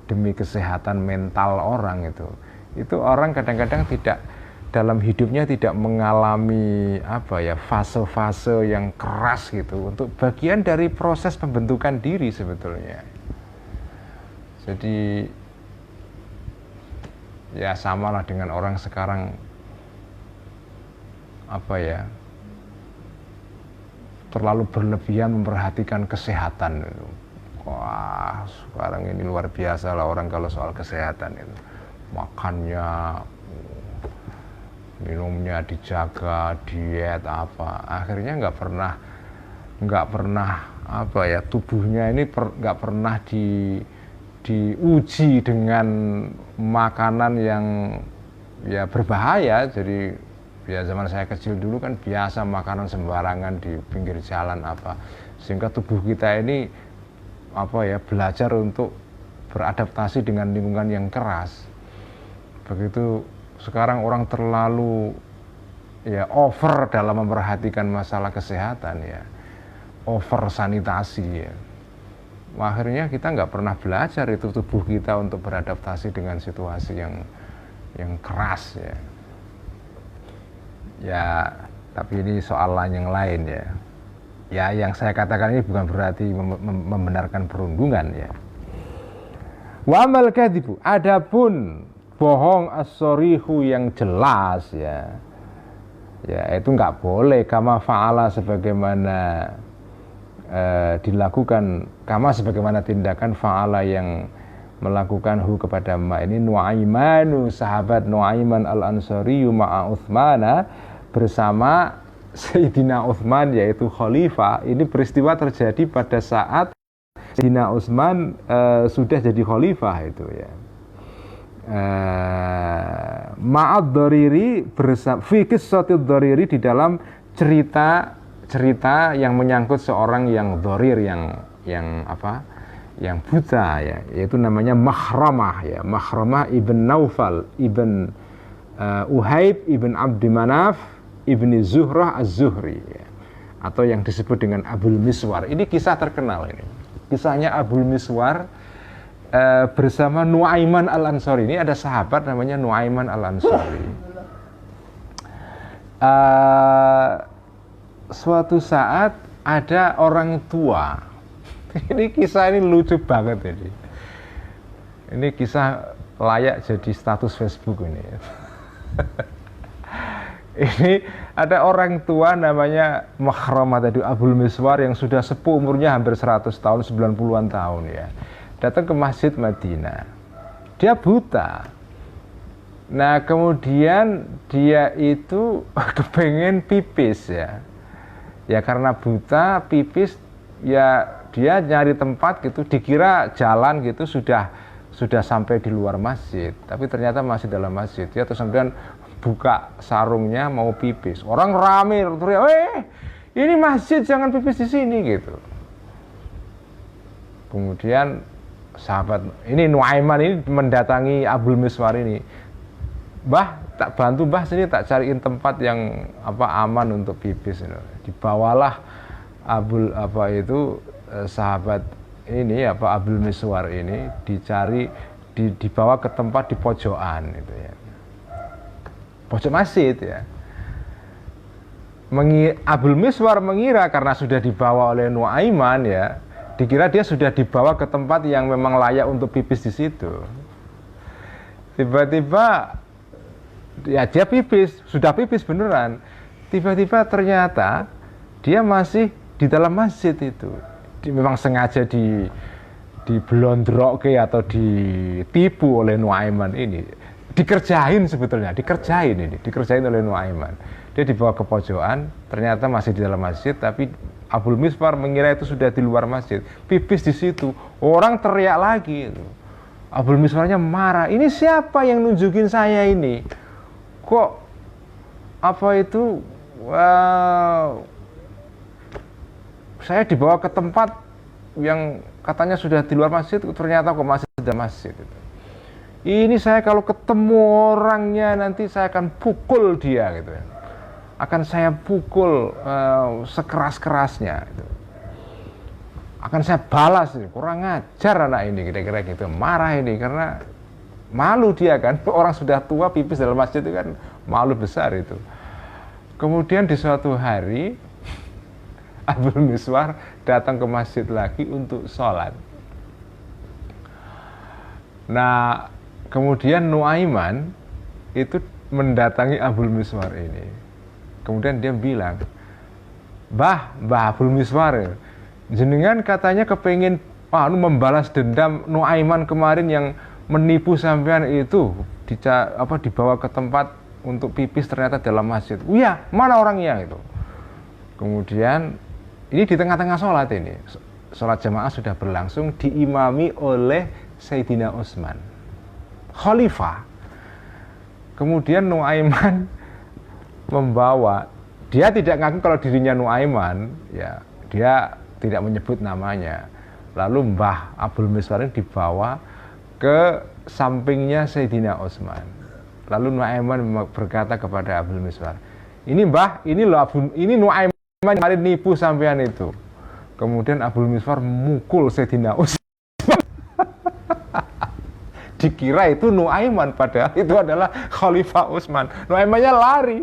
demi kesehatan mental orang, itu orang kadang-kadang tidak, dalam hidupnya tidak mengalami fase-fase yang keras gitu, untuk bagian dari proses pembentukan diri sebetulnya. Jadi ya samalah dengan orang sekarang terlalu berlebihan memperhatikan kesehatan itu. Wah, sekarang ini luar biasa lah orang kalau soal kesehatan itu. Makannya, minumnya dijaga, diet akhirnya nggak pernah tubuhnya ini nggak pernah diuji dengan makanan yang ya berbahaya. Jadi ya zaman saya kecil dulu kan biasa makanan sembarangan di pinggir jalan sehingga tubuh kita ini belajar untuk beradaptasi dengan lingkungan yang keras. Begitu sekarang orang terlalu over dalam memperhatikan masalah kesehatan, over sanitasi, akhirnya kita nggak pernah belajar itu tubuh kita untuk beradaptasi dengan situasi yang keras, tapi ini soalan yang lain, yang saya katakan ini bukan berarti membenarkan perundungan, Wa amal kadzibu, adapun bohong as-sorihu yang jelas, itu nggak boleh, kama fa'ala sebagaimana dilakukan, kama sebagaimana tindakan fa'ala yang melakukan kepada ini Nu'aimanu, sahabat Nu'aiman al-Ansariyu ma'a Uthmana, bersama Sayyidina Uthman yaitu khalifah. Ini peristiwa terjadi pada saat Sayyidina Uthman sudah jadi khalifah itu, ma'ad dhariri, bersama fi qissatid dhariri, di dalam cerita yang menyangkut seorang yang dharir, yang buta, yaitu namanya Makhramah, Makhramah ibn Naufal ibn Uhaib ibn Abdi Manaf ibni Zuhrah az-Zuhri, atau yang disebut dengan Abul Miswar. Ini kisah terkenal, ini kisahnya Abul Miswar bersama Nu'aiman al-Ansari. Ini ada sahabat namanya Nu'aiman al-Ansari. Suatu saat ada orang tua. Ini kisah ini lucu banget ini. Ini kisah layak jadi status Facebook ini. Ini ada orang tua namanya Makhramah tadi, Abul Miswar, yang sudah sepuh umurnya hampir 100 tahun, 90-an tahun, datang ke masjid Madinah. Dia buta. Nah, kemudian dia itu kepengen pipis, ya karena buta, pipis, dia nyari tempat gitu, dikira jalan gitu sudah sampai di luar masjid, tapi ternyata masih dalam masjid. Dia terus kemudian buka sarungnya mau pipis. Orang rame teriak, ini masjid, jangan pipis di sini gitu. Kemudian sahabat ini Nu'aiman ini mendatangi Abul Miswar ini. Mbah, tak bantu mbah sini, tak cariin tempat yang aman untuk pipis. Dibawalah sahabat ini Abul Miswar ini dibawa ke tempat di pojokan itu, pojok masjid, Abul Miswar mengira karena sudah dibawa oleh Nu'aiman, dikira dia sudah dibawa ke tempat yang memang layak untuk pipis di situ. Tiba-tiba dia pipis, sudah pipis beneran. Tiba-tiba ternyata dia masih di dalam masjid itu. Memang sengaja diblondroke atau ditipu oleh Nu'aiman ini. Dikerjain oleh Nu'aiman. Dia dibawa ke pojokan, ternyata masih di dalam masjid, tapi Abul Miswar mengira itu sudah di luar masjid, pipis di situ. Orang teriak lagi itu. Abul Miswarnya marah, ini siapa yang nunjukin saya ini? Kok saya dibawa ke tempat yang katanya sudah di luar masjid, ternyata kok masih di masjid itu. Ini saya kalau ketemu orangnya nanti saya akan pukul dia gitu ya. Akan saya pukul sekeras-kerasnya gitu. Akan saya balas, kurang ajar anak ini, kira-kira gitu. Marah ini karena malu dia kan, orang sudah tua pipis dalam masjid itu kan malu besar itu. Kemudian di suatu hari Abul Miswar datang ke masjid lagi untuk sholat. Nah, kemudian Nuaiman itu mendatangi Abul Miswar ini. Kemudian dia bilang, Mbah Abul Miswar, jenengan katanya kepengin membalas dendam Nuaiman kemarin yang menipu sampean itu, dibawa ke tempat untuk pipis ternyata dalam masjid. Iya, mana orangnya itu? Kemudian ini di tengah-tengah sholat ini, sholat jamaah sudah berlangsung, diimami oleh Sayyidina Utsman, khalifah. Kemudian Nuaiman membawa, dia tidak ngaku kalau dirinya Nuaiman, ya, dia tidak menyebut namanya. Lalu Mbah Abul Miswar ini dibawa ke sampingnya Sayyidina Utsman. Lalu Nuaiman berkata kepada Abul Miswar, ini Mbah, ini Nuaiman kemarin nipu sampean itu. Kemudian Abul Miswar mukul Sayyidina Utsman. Dikira itu Nuaiman, padahal itu adalah Khalifah Utsman. Nuaimannya lari.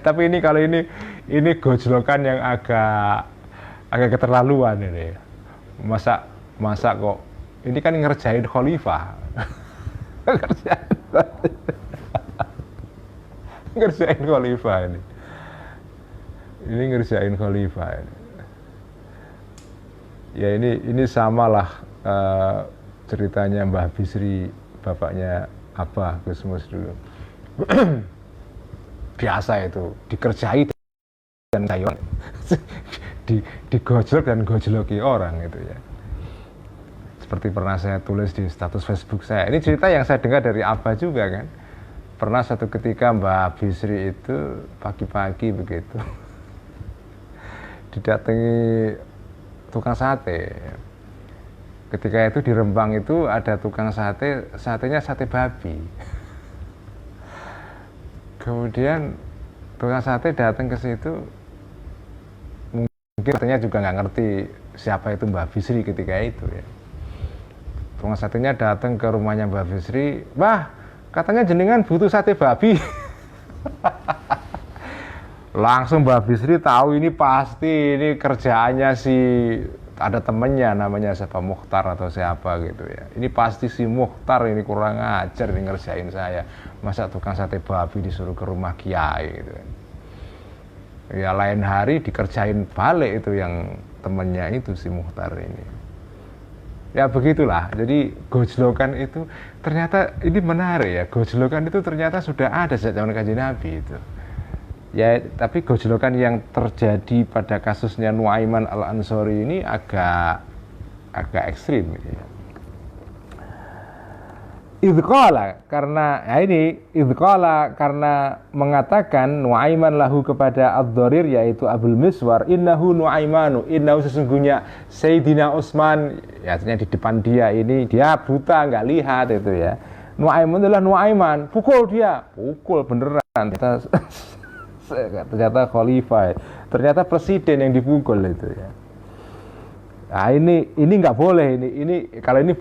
Tapi ini kalau ini gojlokan yang agak keterlaluan ini. Masa kok ini kan ngerjain khalifah. ngerjain khalifah ini. Ini ngerjain khalifah ini. Ya ini samalah ceritanya Mbah Bisri, bapaknya Abah Gusmus dulu. Biasa itu dikerjai dan sayang, digojlok dan gojloki orang itu ya. Seperti pernah saya tulis di status Facebook saya. Ini cerita yang saya dengar dari Abah juga kan. Pernah satu ketika Mbah Bisri itu pagi-pagi begitu didatangi tukang sate. Ketika itu di Rembang itu ada tukang sate, satenya sate babi. Kemudian tukang sate datang ke situ, mungkin katanya juga nggak ngerti siapa itu Mbah Bisri ketika itu ya. Tukang satenya datang ke rumahnya Mbah Bisri, Mbah, katanya jenengan butuh sate babi. Langsung Mbah Bisri tahu ini pasti ini kerjaannya si ada temennya namanya siapa, Mukhtar atau siapa gitu ya. Ini pasti si Mukhtar ini kurang ajar ini ngerjain saya. Masa tukang sate babi disuruh ke rumah kiai gitu kan. Ya lain hari dikerjain balik itu yang temennya itu si Mukhtar ini. Ya begitulah. Jadi gojlokan itu ternyata ini menarik ya. Gojlokan itu ternyata sudah ada sejak zaman Kanjeng Nabi itu. Ya, tapi gojlokan yang terjadi pada kasusnya Nuaiman Al-Ansori ini agak ekstrim gitu ya. Idqala karena mengatakan Nuaiman lahu kepada Ad-Dharir yaitu Abul Miswar, innahu Nuaimanu, innahu sesungguhnya Sayyidina Utsman, ya artinya di depan dia ini dia buta nggak lihat itu ya. Nuaiman adalah Nuaiman, pukul beneran. Ternyata khalifah, ternyata presiden yang dipukul itu ya. Nah ini nggak boleh ini kalau ini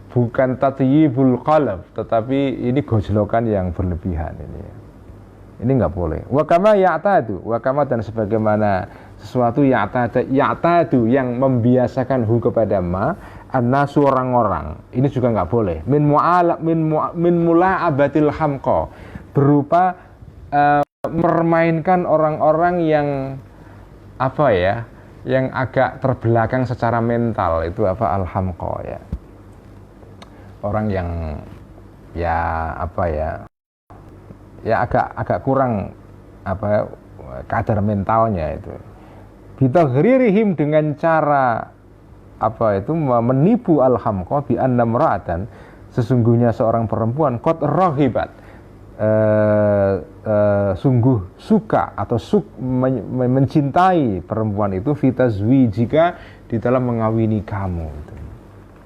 bukan tatyibul qalb, tetapi ini gojlokan yang berlebihan ini. Ini nggak boleh. Wa kama dan sebagaimana sesuatu ya'tadu yang membiasakan kepada annasu orang-orang. Ini juga nggak boleh. Min mula'abatil hamqa, berupa mermainkan orang-orang yang yang agak terbelakang secara mental, itu al-hamqa ya. Orang yang agak kurang kadar mentalnya itu. Bitaghrihim dengan cara menipu al-hamqa bi anna imra'atan, sesungguhnya seorang perempuan qad raghibat sungguh suka atau mencintai perempuan itu fitazwi jika di dalam mengawini kamu itu.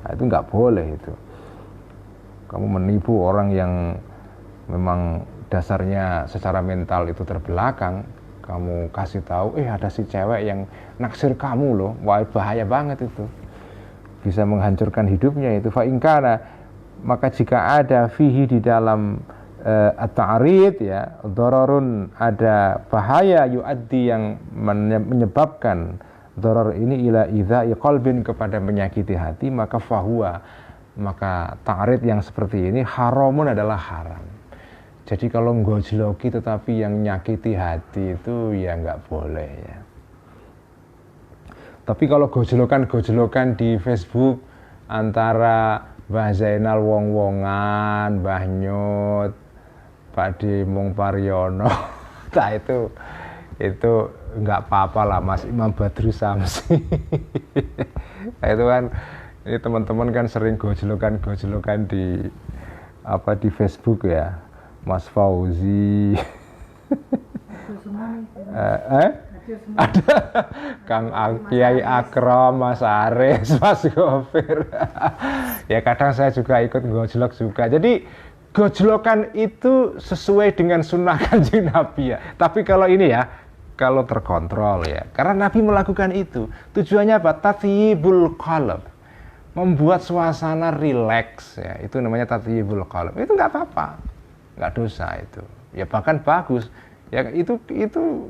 Nah, itu nggak boleh itu. Kamu menipu orang yang memang dasarnya secara mental itu terbelakang, kamu kasih tahu, ada si cewek yang naksir kamu loh, wah bahaya banget itu, bisa menghancurkan hidupnya itu. Fa ingkana, maka jika ada fihi di dalam at-ta'rid ya, dararun, ada bahaya yuaddi yang menyebabkan darar ini ila idza'i qalbin, kepada menyakiti hati, maka fahuwa, maka ta'rid yang seperti ini haramun, adalah haram. Jadi kalau gojloki tetapi yang nyakiti hati itu ya nggak boleh ya. Tapi kalau gojlokan di Facebook antara Mbah Zainal wong-wongan, Mbah Nyut, Pak Demong Paryono, nah itu nggak apa-apa lah, Mas Imam Badrus Samsi. Nah itu kan, ini teman-teman kan sering gojlokan di Facebook ya. Mas Fauzi, ada Kang Kiai Akram, Mas Aris, Mas Gofir. Ya kadang saya juga ikut gojlok juga. Jadi gojlokan itu sesuai dengan sunnah Kanjeng Nabi ya. Tapi kalau ini ya, kalau terkontrol ya. Karena Nabi melakukan itu. Tujuannya apa? Tathiyibul qalb, membuat suasana rileks ya. Itu namanya tathiyibul qalb. Itu nggak apa-apa, nggak dosa itu ya, bahkan bagus ya. Itu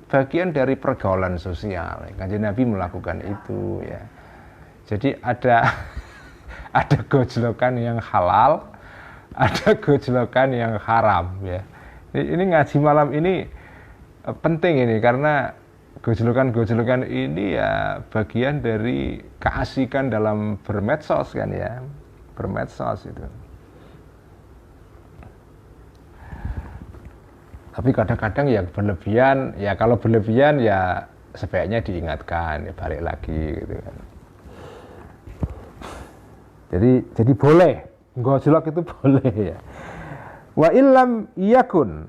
bagian dari pergaulan sosial. Kanjeng Nabi melakukan itu ya. Jadi ada gojlokan yang halal, ada gojlokan yang haram ya. Ini ngaji malam ini penting ini, karena gojlokan ini ya bagian dari keasikan dalam bermedsos kan ya, bermedsos itu. Tapi kadang-kadang yang berlebihan, ya kalau berlebihan ya sebaiknya diingatkan, ya balik lagi gitu kan. Jadi boleh, gojlok itu boleh ya. Wa illam yakun,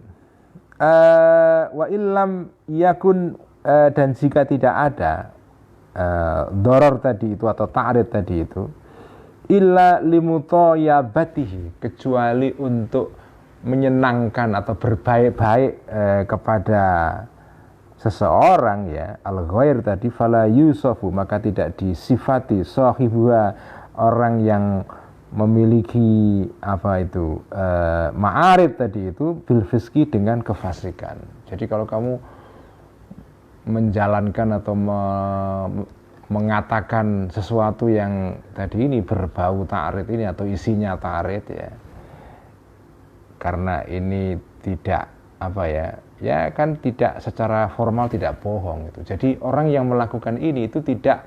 dan jika tidak ada doror tadi itu atau ta'rid tadi itu, illa limutayabatihi, kecuali untuk menyenangkan atau berbaik-baik kepada seseorang ya, al-ghair tadi, fala yusafu, maka tidak disifati sahibuha, orang yang memiliki ma'arif tadi itu, bil fiski, dengan kefasikan. Jadi kalau kamu menjalankan atau mengatakan sesuatu yang tadi ini berbau ta'rid ini atau isinya ta'rid ya, karena ini tidak ya kan tidak secara formal tidak bohong itu. Jadi orang yang melakukan ini itu tidak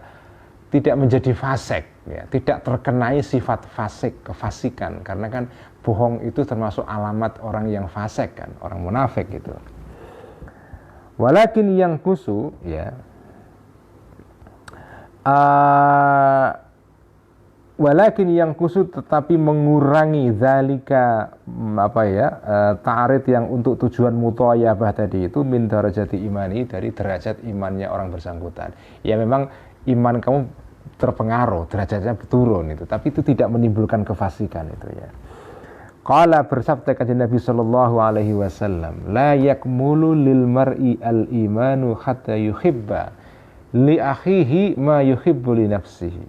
menjadi fasik ya, tidak terkenai sifat fasik, kefasikan, karena kan bohong itu termasuk alamat orang yang fasik kan, orang munafik gitu. Walakin yang kusu ya, walakin yang kusud, tetapi mengurangi zalika ta'rid yang untuk tujuan mutayabah tadi itu, min darajati imani, dari derajat imannya orang bersangkutan. Ya memang iman kamu terpengaruh, derajatnya turun itu, tapi itu tidak menimbulkan kefasikan itu ya. Qala, bersabda kanjeng Nabi sallallahu alaihi wasallam, la yakmulu lil mar'i al imanu hatta yuhibba li akhihi ma yuhibbu li nafsihi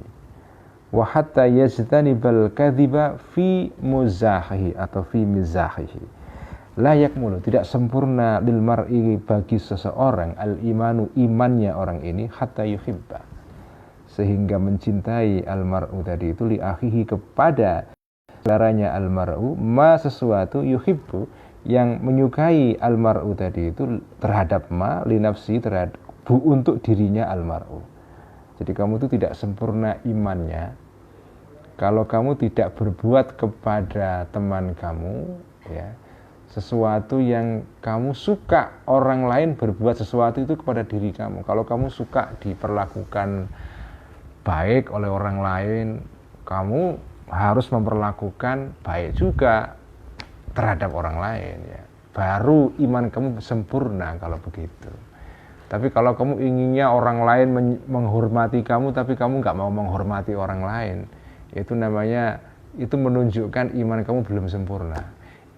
wa hatta yajtanibal kadhiba fi muzahihi atau fi mizahihi. La yakmulu, tidak sempurna, lil mar'i, bagi seseorang, al imanu, imannya orang ini, hatta yuhibba, sehingga mencintai al mar'u tadi itu, li akhihi, kepada saudaranya al mar'u, ma, sesuatu, yuhibbu, yang menyukai al mar'u tadi itu, terhadap ma, li nafsi, terhadap untuk dirinya al mar'u. Jadi kamu itu tidak sempurna imannya kalau kamu tidak berbuat kepada teman kamu ya sesuatu yang kamu suka orang lain berbuat sesuatu itu kepada diri kamu. Kalau kamu suka diperlakukan baik oleh orang lain, kamu harus memperlakukan baik juga terhadap orang lain ya. Baru iman kamu sempurna kalau begitu. Tapi kalau kamu inginnya orang lain menghormati kamu, tapi kamu nggak mau menghormati orang lain, itu namanya, itu menunjukkan iman kamu belum sempurna.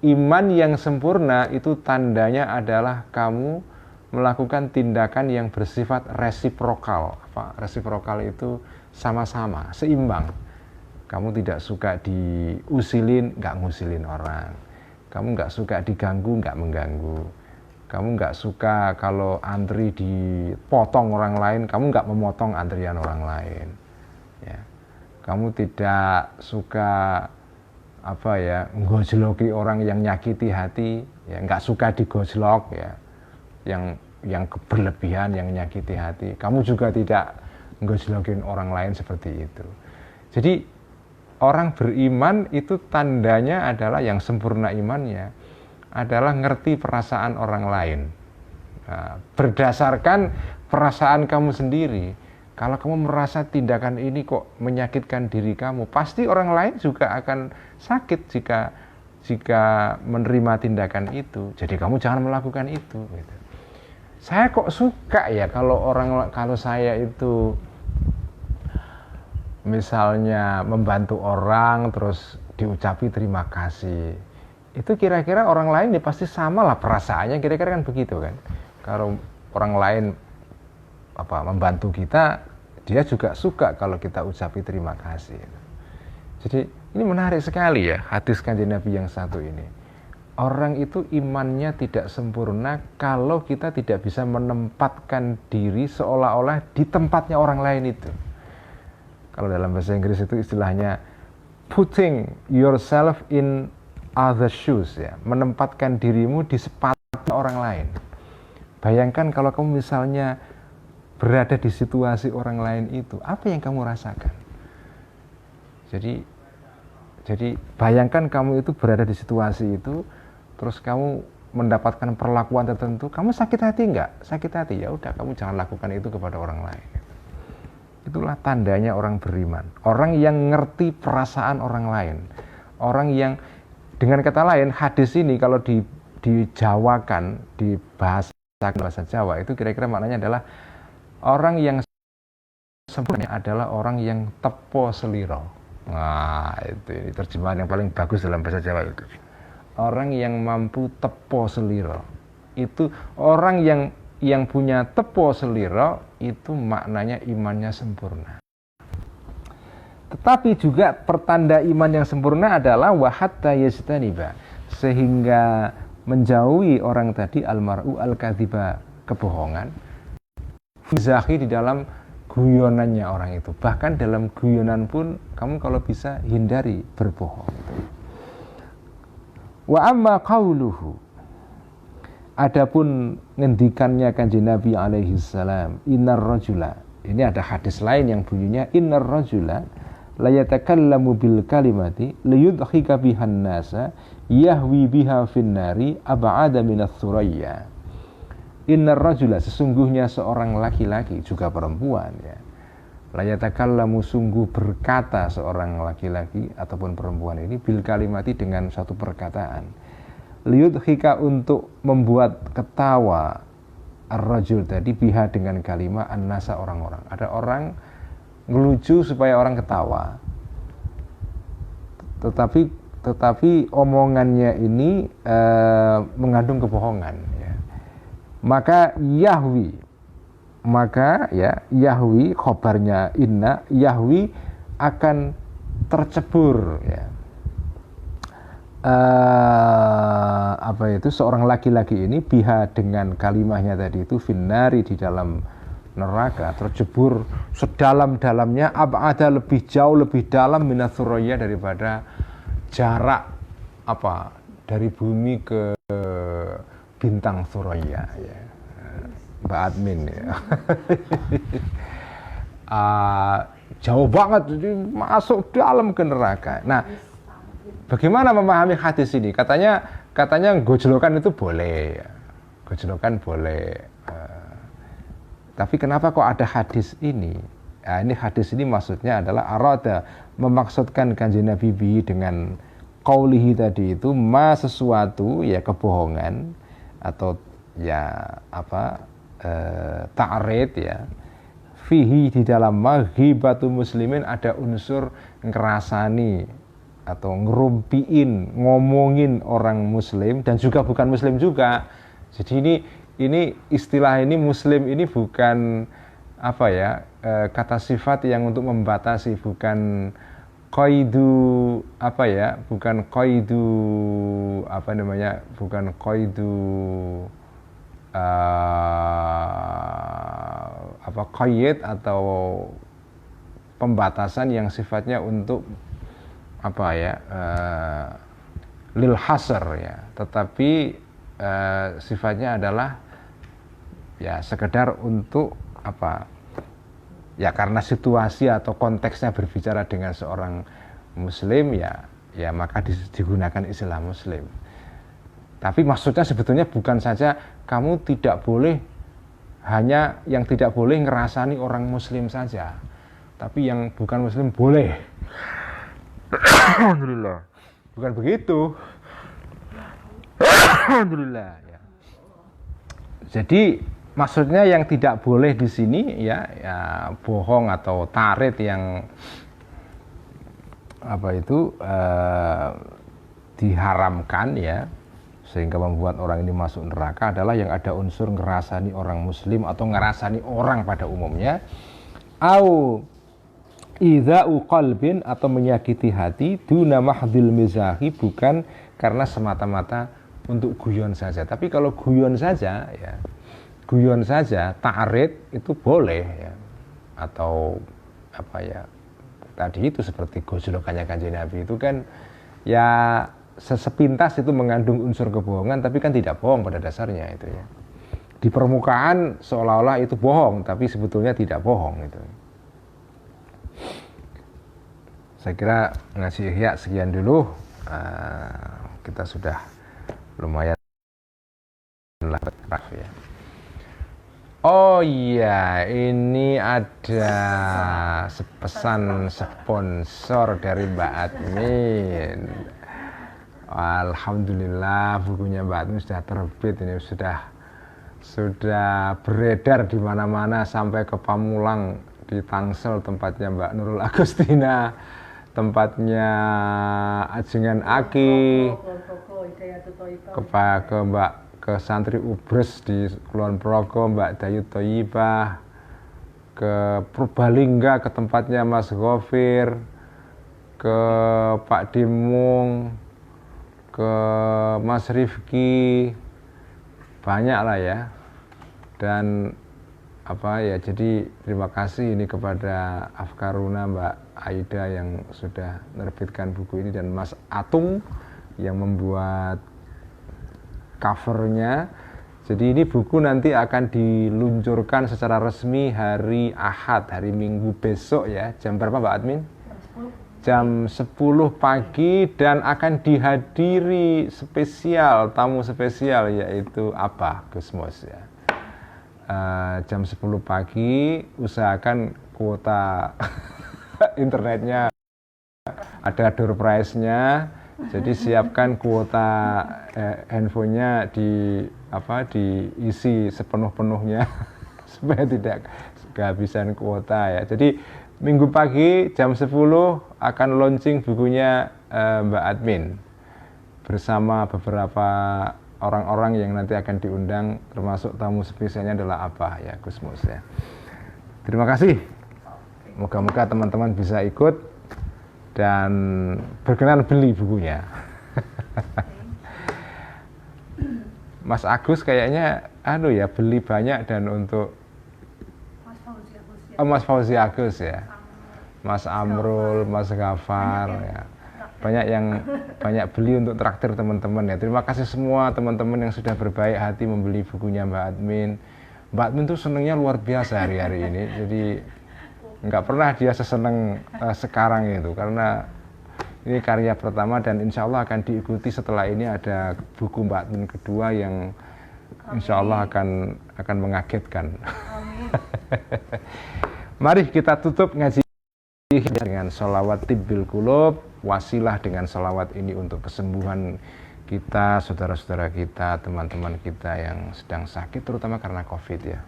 Iman yang sempurna itu tandanya adalah kamu melakukan tindakan yang bersifat resiprokal. Resiprokal itu sama-sama, seimbang. Kamu tidak suka diusilin, nggak ngusilin orang. Kamu nggak suka diganggu, nggak mengganggu. Kamu nggak suka kalau antri dipotong orang lain, kamu nggak memotong antrian orang lain. Ya. Kamu tidak suka menggojloki orang yang nyakiti hati, ya, nggak suka digojlok, ya, yang berlebihan, yang nyakiti hati. Kamu juga tidak menggojlokin orang lain seperti itu. Jadi orang beriman itu tandanya adalah yang sempurna imannya adalah ngerti perasaan orang lain. Nah, berdasarkan perasaan kamu sendiri, kalau kamu merasa tindakan ini kok menyakitkan diri kamu, pasti orang lain juga akan sakit jika menerima tindakan itu. Jadi kamu jangan melakukan itu. Gitu. Saya kok suka ya kalau saya itu misalnya membantu orang terus diucapi terima kasih, itu kira-kira orang lain ya pasti sama lah perasaannya, kira-kira kan begitu kan. Kalau orang lain membantu kita, dia juga suka kalau kita ucapi terima kasih. Jadi ini menarik sekali ya hadis Kanjeng Nabi yang satu ini. Orang itu imannya tidak sempurna kalau kita tidak bisa menempatkan diri seolah-olah di tempatnya orang lain itu. Kalau dalam bahasa Inggris itu istilahnya putting yourself in other shoes, ya, menempatkan dirimu di sepatu orang lain. Bayangkan kalau kamu misalnya berada di situasi orang lain itu, apa yang kamu rasakan? Jadi bayangkan kamu itu berada di situasi itu, terus kamu mendapatkan perlakuan tertentu, kamu sakit hati enggak? Sakit hati, ya udah kamu jangan lakukan itu kepada orang lain. Itulah tandanya orang beriman, orang yang ngerti perasaan orang lain, orang yang, dengan kata lain, hadis ini kalau dijawakan, di bahasa Jawa itu kira-kira maknanya adalah orang yang sempurna adalah orang yang tepo seliro. Nah, itu terjemahan yang paling bagus dalam bahasa Jawa itu. Orang yang mampu tepo seliro, itu orang yang punya tepo seliro, itu maknanya imannya sempurna. Tetapi juga pertanda iman yang sempurna adalah wahatta yajtaniba, sehingga menjauhi orang tadi almar'u al-kadziba, kebohongan, fizahi, di dalam guyonannya orang itu. Bahkan dalam guyonan pun kamu kalau bisa hindari berbohong. Wa amma qauluhu, adapun ngendikannya Kanjeng Nabi alaihi salam, innar rajula, ini ada hadis lain yang bunyinya innar rajula la yatakallamu bil kalimati liyudhika bihan nasa yahwi biha finnari ab'ada minats thuraya. Innar rajula, sesungguhnya seorang laki-laki, juga perempuan, ya, la yatakallamu, sungguh berkata seorang laki-laki ataupun perempuan ini bil kalimati, dengan suatu perkataan, liyudhika, untuk membuat ketawa, ar-rajul tadi, biha, dengan kalimat, an-nasa, orang-orang. Ada orang ngelucu supaya orang ketawa, tetapi omongannya ini mengandung kebohongan, ya. Maka yahwi, khobarnya inna, yahwi akan tercebur, ya, seorang laki-laki ini biha, dengan kalimahnya tadi itu, finnari, di dalam neraka, tercebur sedalam-dalamnya, ab'ada, lebih jauh, lebih dalam, minats thuraya, daripada jarak dari bumi ke bintang Thuraya, ya. Mbak Admin, ya. Jauh banget, jadi masuk dalam ke neraka. Nah, bagaimana memahami hadis ini? Katanya gojlokan itu boleh, ya. Gojlokan boleh. Tapi kenapa kok ada hadis ini? Nah, ini hadis ini maksudnya adalah arada, memaksudkan Kanjeng Nabi dengan qaulihi tadi itu, sesuatu, ya, kebohongan, atau ya ta'rid ya, fihi di dalam maghibatu muslimin ada unsur ngerasani atau ngerumpiin, ngomongin orang muslim dan juga bukan muslim juga. Jadi ini istilah ini muslim ini bukan apa ya, kata sifat yang untuk membatasi, bukan qaidu apa ya, bukan qaidu apa namanya, bukan qaidu apa qaid atau pembatasan yang sifatnya untuk apa ya, lil hasr ya, tetapi sifatnya adalah ya sekedar untuk apa ya, karena situasi atau konteksnya berbicara dengan seorang muslim ya maka digunakan istilah muslim. Tapi maksudnya sebetulnya bukan saja kamu tidak boleh, hanya yang tidak boleh ngerasani orang muslim saja, tapi yang bukan muslim boleh. Alhamdulillah, bukan begitu. Alhamdulillah ya. Jadi maksudnya yang tidak boleh di sini ya bohong atau ta'rid yang apa itu diharamkan ya, sehingga membuat orang ini masuk neraka adalah yang ada unsur ngerasani orang muslim atau ngerasani orang pada umumnya, au idza'u qalbin atau menyakiti hati, duna mahdil mizahi, bukan karena semata-mata untuk guyon saja. Tapi kalau guyon saja ya, guyon saja ta'rid itu boleh ya, atau apa ya tadi itu seperti gojlokannya Kanjeng Nabi itu kan ya sepintas itu mengandung unsur kebohongan, tapi kan tidak bohong pada dasarnya itu ya. Di permukaan seolah-olah itu bohong, tapi sebetulnya tidak bohong itu. Saya kira ngaji Ihya sekian dulu. Kita sudah lumayan ya. Oh iya, ini ada pesan sponsor dari Mbak Admin. Alhamdulillah bukunya Mbak Admin sudah terbit, ini sudah beredar di mana-mana sampai ke Pamulang, di Tangsel tempatnya Mbak Nurul Agustina, tempatnya Ajengan Aki, ke Santri Ubres di Kulon Progo Mbak Dayu Toyibah, ke Purbalingga ke tempatnya Mas Gofir, ke Pak Dimung, ke Mas Rifki, banyak lah ya. Dan apa ya, jadi terima kasih ini kepada Afkaruna Mbak Aida yang sudah menerbitkan buku ini, dan Mas Atung yang membuat covernya. Jadi ini buku nanti akan diluncurkan secara resmi hari Ahad, hari Minggu besok ya. Jam berapa Mbak Admin? Jam 10 pagi, dan akan dihadiri spesial, tamu spesial, yaitu Abah Gusmus ya. Jam 10 pagi, usahakan kuota internetnya ada door prize-nya. Jadi siapkan kuota handphonenya diisi sepenuh-penuhnya supaya tidak kehabisan kuota ya. Jadi Minggu pagi jam 10 akan launching bukunya Mbak Admin bersama beberapa orang-orang yang nanti akan diundang, termasuk tamu spesialnya adalah Abah ya, Gusmus ya. Terima kasih. Moga-moga teman-teman bisa ikut dan berkenan beli bukunya. Mas Agus kayaknya beli banyak, dan untuk Mas Fauzi Agus ya, Mas Amrul, Mas Ghafar ya, banyak beli untuk traktir teman-teman ya. Terima kasih semua teman-teman yang sudah berbaik hati membeli bukunya Mbak Admin. Mbak Admin tuh senengnya luar biasa hari-hari ini, jadi nggak pernah dia seseneng sekarang itu, karena ini karya pertama dan insya Allah akan diikuti setelah ini ada buku Mbak Admin kedua yang insya Allah akan mengagetkan. Mari kita tutup ngaji dengan sholawat tibbil qulub, wasilah dengan sholawat ini untuk kesembuhan kita, saudara-saudara kita, teman-teman kita yang sedang sakit terutama karena COVID ya.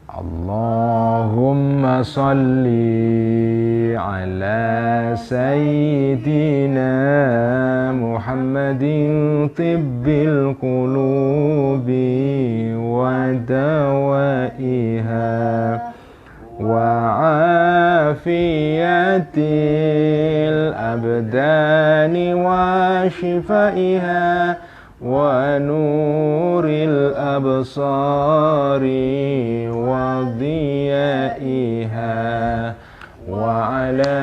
Allahumma salli ala sayyidina Muhammadin tibbil qulubi wa dawaiha wa afiyatil abdani wa shifaiha wa nuril absari wa dhiyaiha wa ala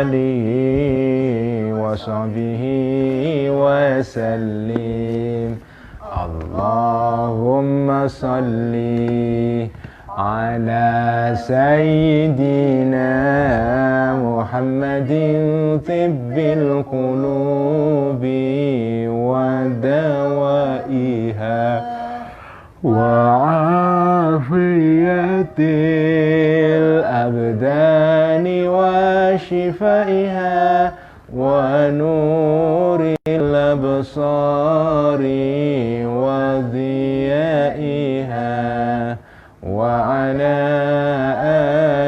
alihi wa sahbihi wa sallim. Allahumma salli ala sayyidina Muhammadin tibbil qulubi wa dawaiha wa afiyatil abdani wa shifaiha wa nuril absari wa dhiyaiha wa ala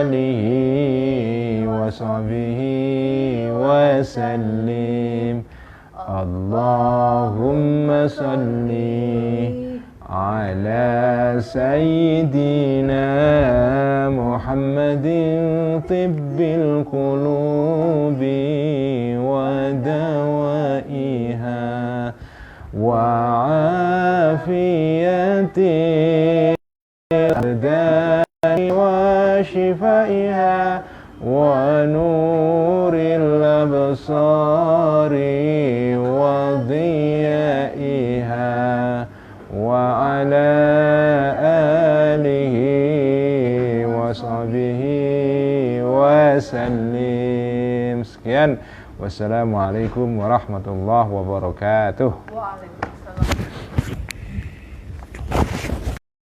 alihi wa sahbihi wa sallim. Allahumma salli ala sayyidina Muhammadin tibbil qulubi wa dawaiha wa afiyati abdani wa shifaiha wa nuril absari wa dhiyaiha wa ala alihi wa sahbihi wa sallim. Sekian, wassalamualaikum warahmatullahi wabarakatuh.